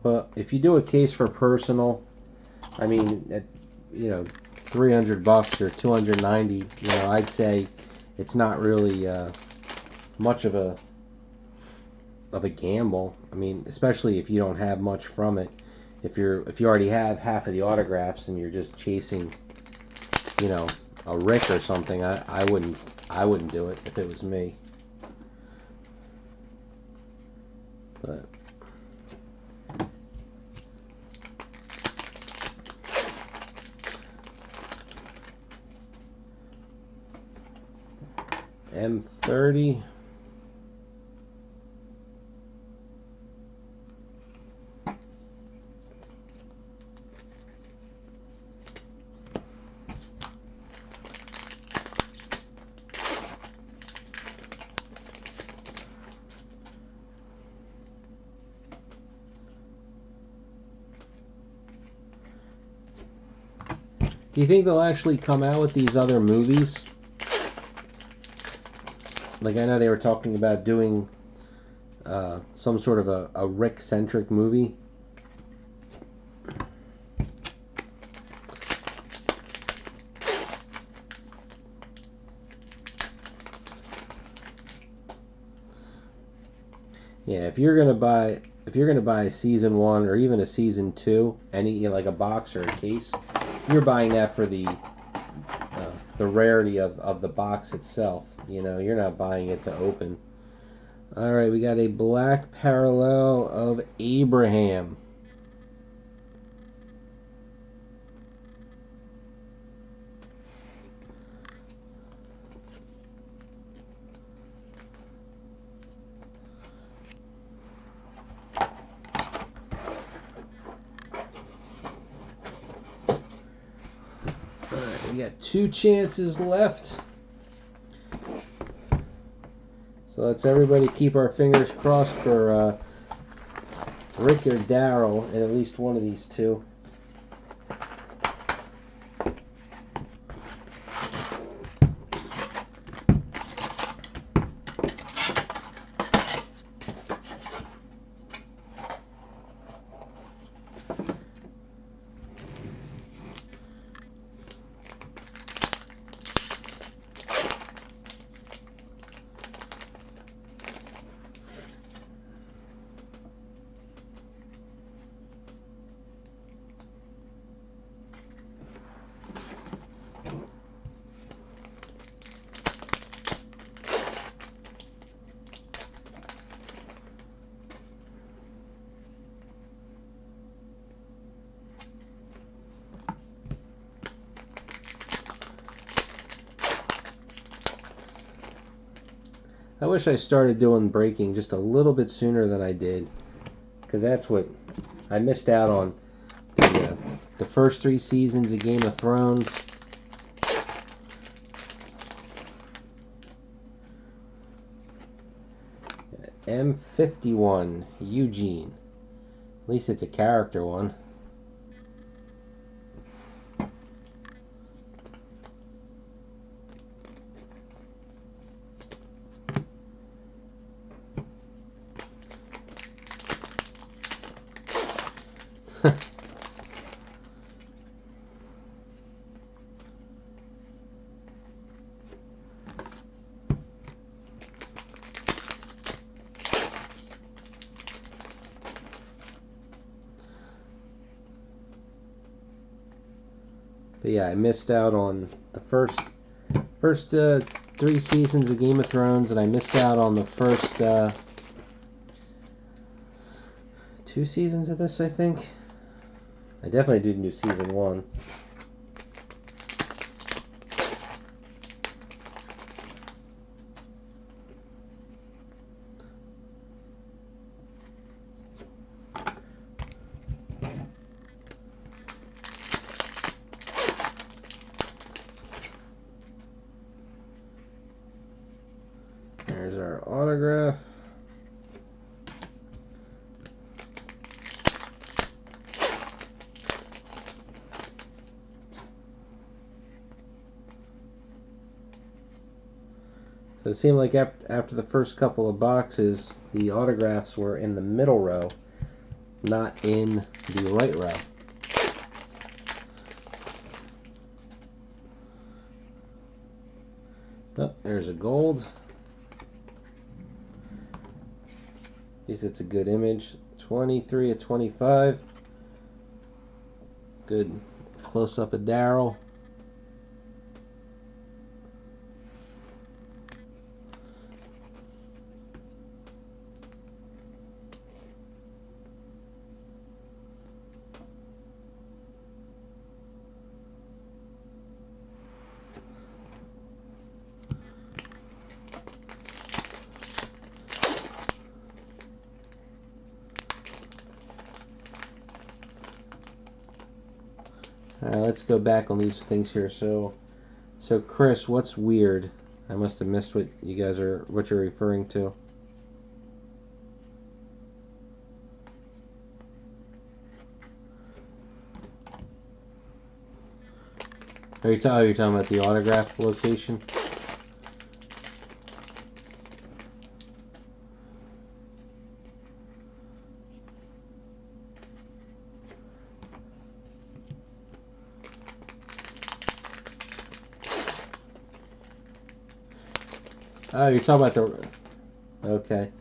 Well, if you do a case for personal, I mean, at, you know, $300 or 290, you know, I'd say it's not really much of a gamble. I mean, especially if you don't have much from it. If you already have half of the autographs and you're just chasing, you know, a Rick or something, I wouldn't do it if it was me. But M30. Do you think they'll actually come out with these other movies? Like, I know they were talking about doing some sort of a Rick-centric movie. Yeah, if you're gonna buy a season 1 or even a season 2, any like a box or a case, you're buying that for the rarity of the box itself. You know, you're not buying it to open. All right, we got a black parallel of Abraham. All right, we got 2 chances left. So let's everybody keep our fingers crossed for Rick or Daryl in at least one of these two. I wish I started doing breaking just a little bit sooner than I did, because that's what I missed out on. The first 3 seasons of Game of Thrones. M51 Eugene. At least it's a character one. But yeah, I missed out on the first 3 seasons of Game of Thrones, and I missed out on the first 2 seasons of this, I think. I definitely didn't do season 1. There's our autograph. So it seemed like after the first couple of boxes, the autographs were in the middle row, not in the right row. Oh, there's a gold. At least it's a good image. 23 of 25. Good close-up of Daryl. Alright, let's go back on these things here. So Chris, what's weird? I must have missed what you're referring to. Are you talking about the autograph location? Oh, you're talking about the... Okay.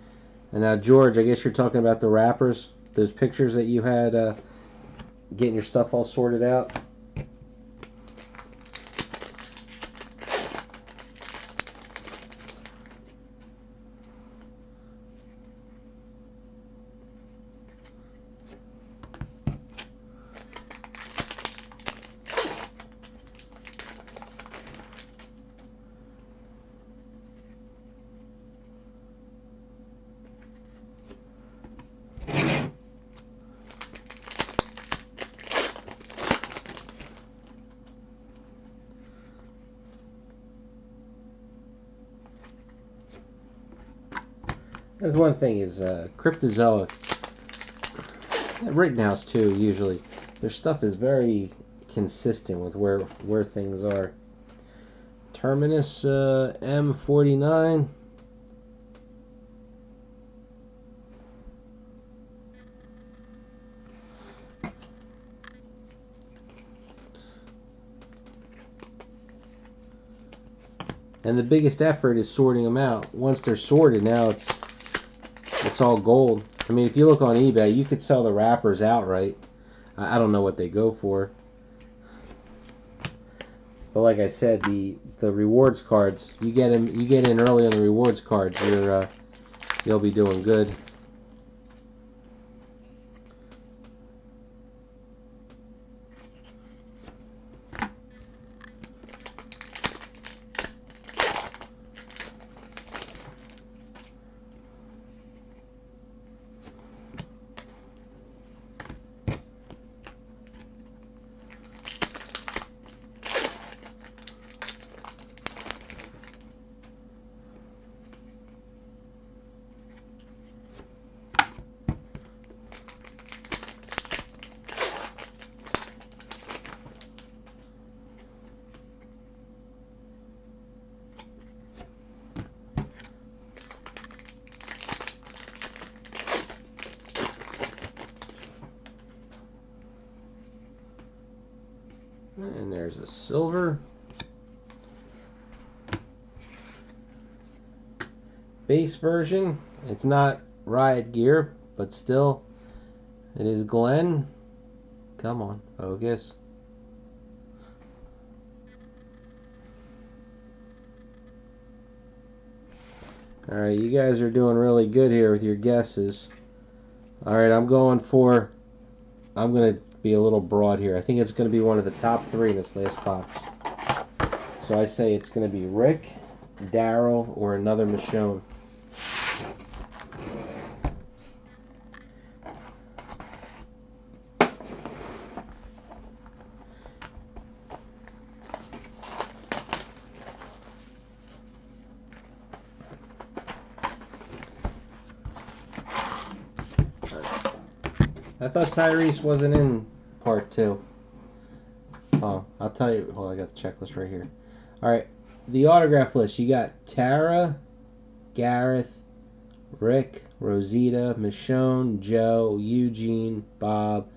And now, George, I guess you're talking about the wrappers, those pictures that you had getting your stuff all sorted out. That's one thing is Cryptozoic, Rittenhouse too. Usually, their stuff is very consistent with where things are. Terminus M49. And the biggest effort is sorting them out. Once they're sorted, now it's all gold. I mean, if you look on eBay, you could sell the wrappers outright. I don't know what they go for. But like I said, the rewards cards, you get in early on the rewards cards, you'll be doing good. And there's a silver. Base version. It's not Riot Gear, but still, it is Glenn. Come on, focus. Alright, you guys are doing really good here with your guesses. Alright, I'm going to be a little broad here. I think it's going to be one of the top three in this last box. So I say it's going to be Rick, Daryl, or another Michonne. I thought Tyrese wasn't in part 2. Oh, I'll tell you. Well, I got the checklist right here. Alright, the autograph list. You got Tara, Gareth, Rick, Rosita, Michonne, Joe, Eugene, Bob,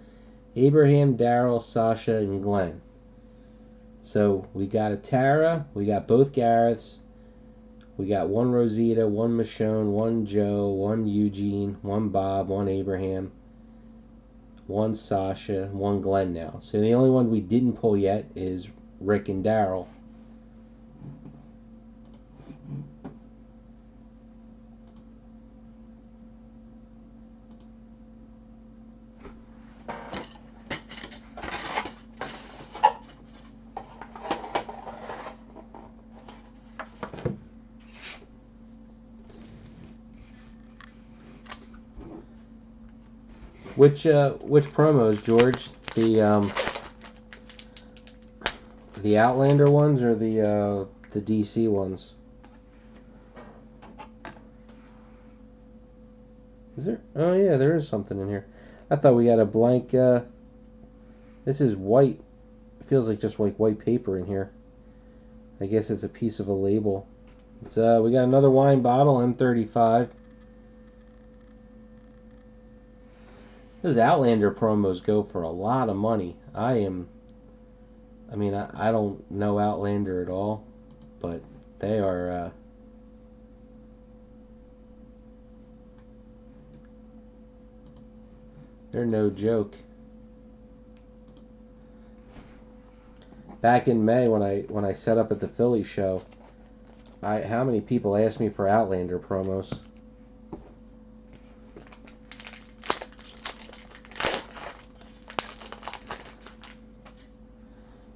Abraham, Daryl, Sasha, and Glenn. So we got a Tara, we got both Gareths, we got one Rosita, one Michonne, one Joe, one Eugene, one Bob, one Abraham, one Sasha, one Glenn now. So the only one we didn't pull yet is Rick and Daryl. Which promos, George? The Outlander ones or the DC ones? Is there? Oh yeah, there is something in here. I thought we had a blank. This is white. It feels like just like white paper in here. I guess it's a piece of a label. It's we got another wine bottle, M35. Those Outlander promos go for a lot of money. I don't know Outlander at all, but they are They're no joke. Back in May when I set up at the Philly show, how many people asked me for Outlander promos?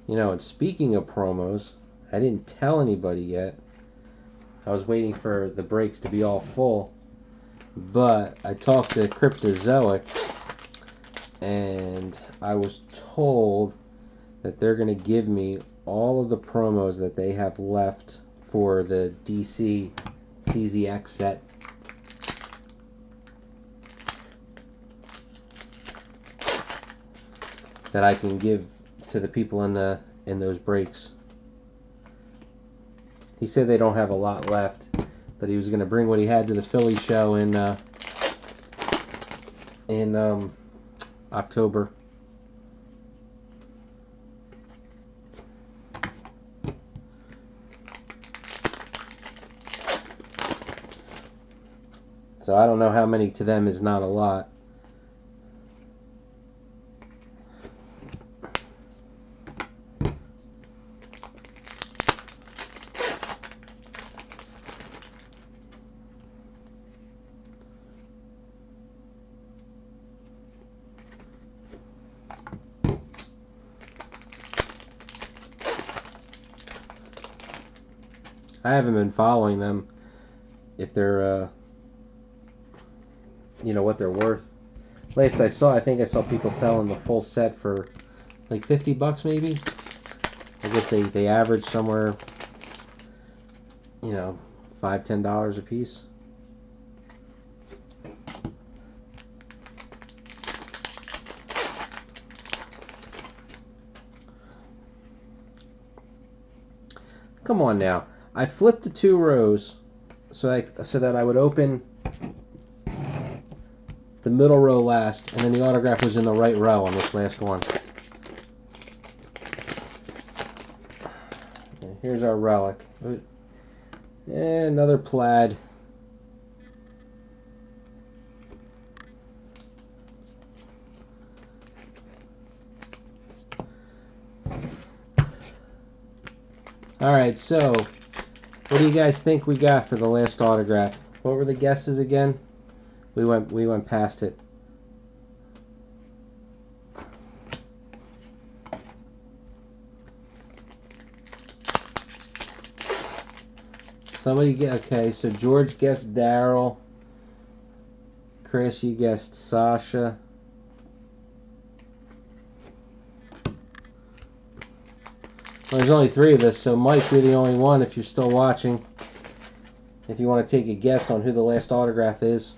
You know, and speaking of promos, I didn't tell anybody yet. I was waiting for the breaks to be all full. But I talked to Cryptozoic, and I was told that they're going to give me all of the promos that they have left for the DC CZX set. That I can give to the people in those breaks. He said they don't have a lot left, but he was going to bring what he had to the Philly show in October. So I don't know how many to them is not a lot. I haven't been following them, if they're, you know, what they're worth. Last I saw, I think I saw people selling the full set for like $50 maybe. I guess they average somewhere, you know, $5-10 a piece. Come on now. I flipped the 2 rows so that I would open the middle row last, and then the autograph was in the right row on this last one. Okay, here's our relic. And another plaid. Alright, so what do you guys think we got for the last autograph? What were the guesses again? We went past it. Somebody okay, so George guessed Daryl. Chris, you guessed Sasha. Well, there's only 3 of us, so Mike, you're the only one if you're still watching. If you want to take a guess on who the last autograph is.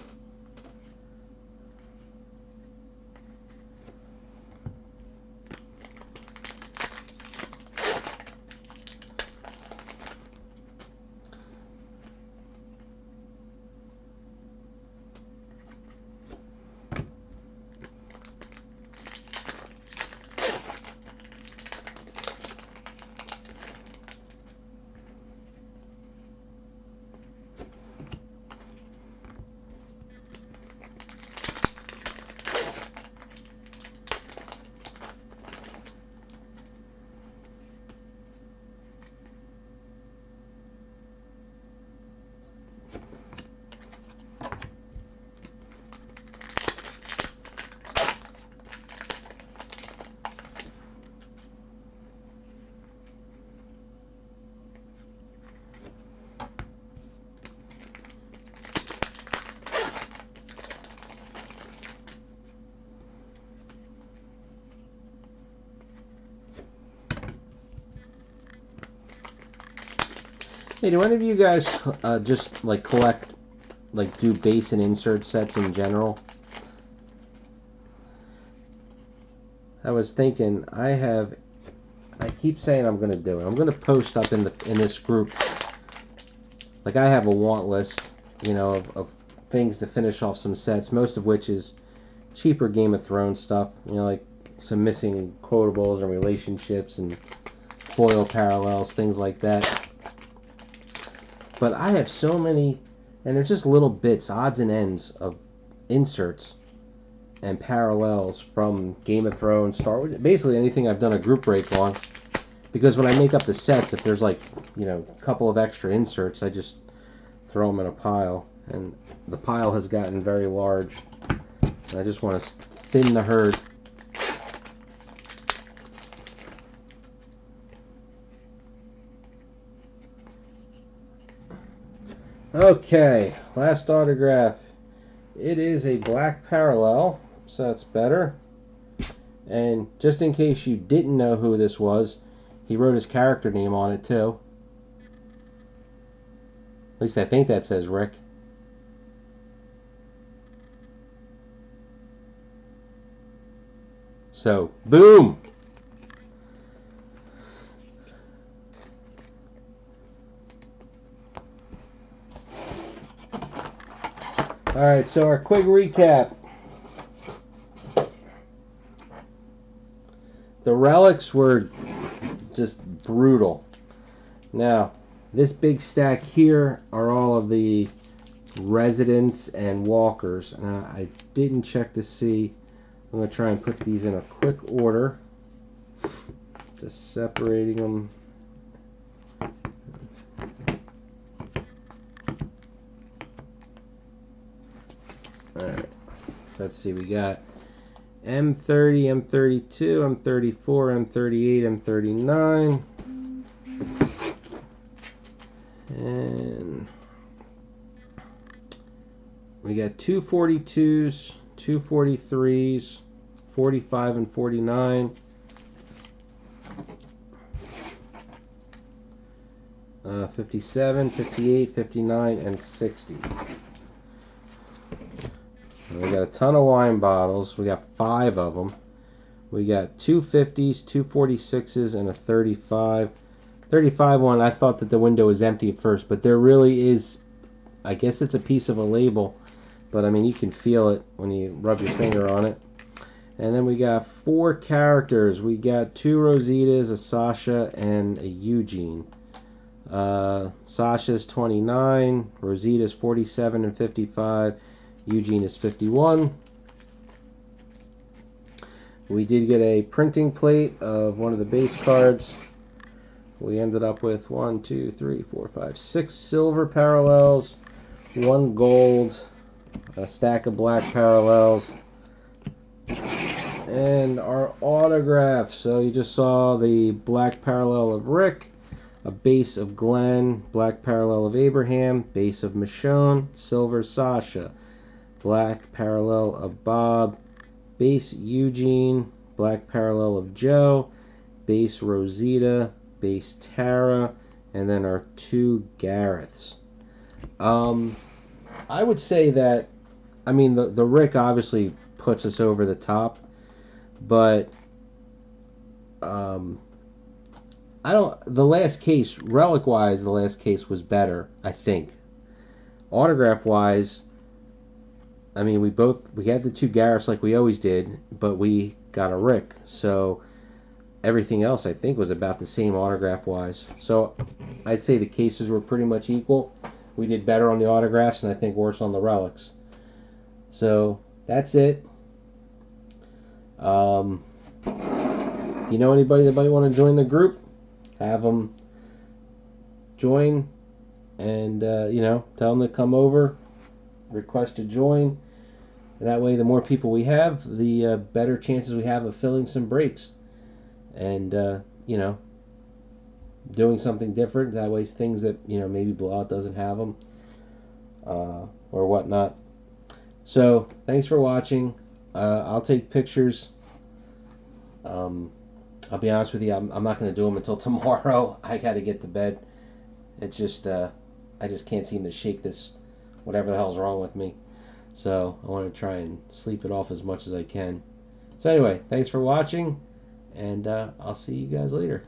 Hey, do any of you guys just like collect, like do base and insert sets in general? I was thinking, I keep saying I'm going to do it. I'm going to post up in this group. Like I have a want list, you know, of things to finish off some sets, most of which is cheaper Game of Thrones stuff, you know, like some missing quotables and relationships and foil parallels, things like that. But I have so many, and they're just little bits, odds and ends of inserts and parallels from Game of Thrones, Star Wars, basically anything I've done a group break on. Because when I make up the sets, if there's like, a couple of extra inserts, I just throw them in a pile. And the pile has gotten very large. And I just want to thin the herd. Okay, last autograph. It is a black parallel, so that's better. And just in case you didn't know who this was, he wrote his character name on it too. At least I think that says Rick. So, boom! Alright, so our quick recap. The relics were just brutal. Now, this big stack here are all of the residents and walkers. Now, I didn't check to see. I'm going to try and put these in a quick order. Just separating them. Alright, so let's see. We got M30, M32, M34, M38, M39. And we got 242s, 243s, 45 and 49. 57, 58, 59, and 60. And we got a ton of wine bottles. We got 5 of them. We got 2 50s, 2 46s, and a 35. 35 one, I thought that the window was empty at first, but there really is, I guess it's a piece of a label, but I mean you can feel it when you rub your finger on it. And then we got 4 characters. We got 2 Rositas, a Sasha, and a Eugene. Sasha's 29, Rosita's 47 and 55, Eugene is 51. We did get a printing plate of one of the base cards. We ended up with 1, 2, 3, 4, 5, 6 silver parallels, 1 gold, a stack of black parallels, and our autograph. So you just saw the black parallel of Rick, a base of Glenn, black parallel of Abraham, base of Michonne, silver Sasha, black parallel of Bob, base Eugene, black parallel of Joe, base Rosita, base Tara, and then our 2 Gareths. I would say that, I mean, the Rick obviously puts us over the top, but the last case, relic wise, the last case was better, I think. Autograph wise, I mean, we had the 2 Gareths like we always did, but we got a Rick, so everything else I think was about the same autograph wise. So I'd say the cases were pretty much equal. We did better on the autographs and I think worse on the relics. So that's it. You know anybody that might want to join the group, have them join, and tell them to come over, request to join. That way the more people we have, the better chances we have of filling some breaks and doing something different. That way things that maybe Blowout doesn't have them or whatnot. So thanks for watching. I'll take pictures. I'll be honest with you, I'm not going to do them until tomorrow. I got to get to bed. It's just I just can't seem to shake this whatever the hell's wrong with me. So I want to try and sleep it off as much as I can. So anyway, thanks for watching, and I'll see you guys later.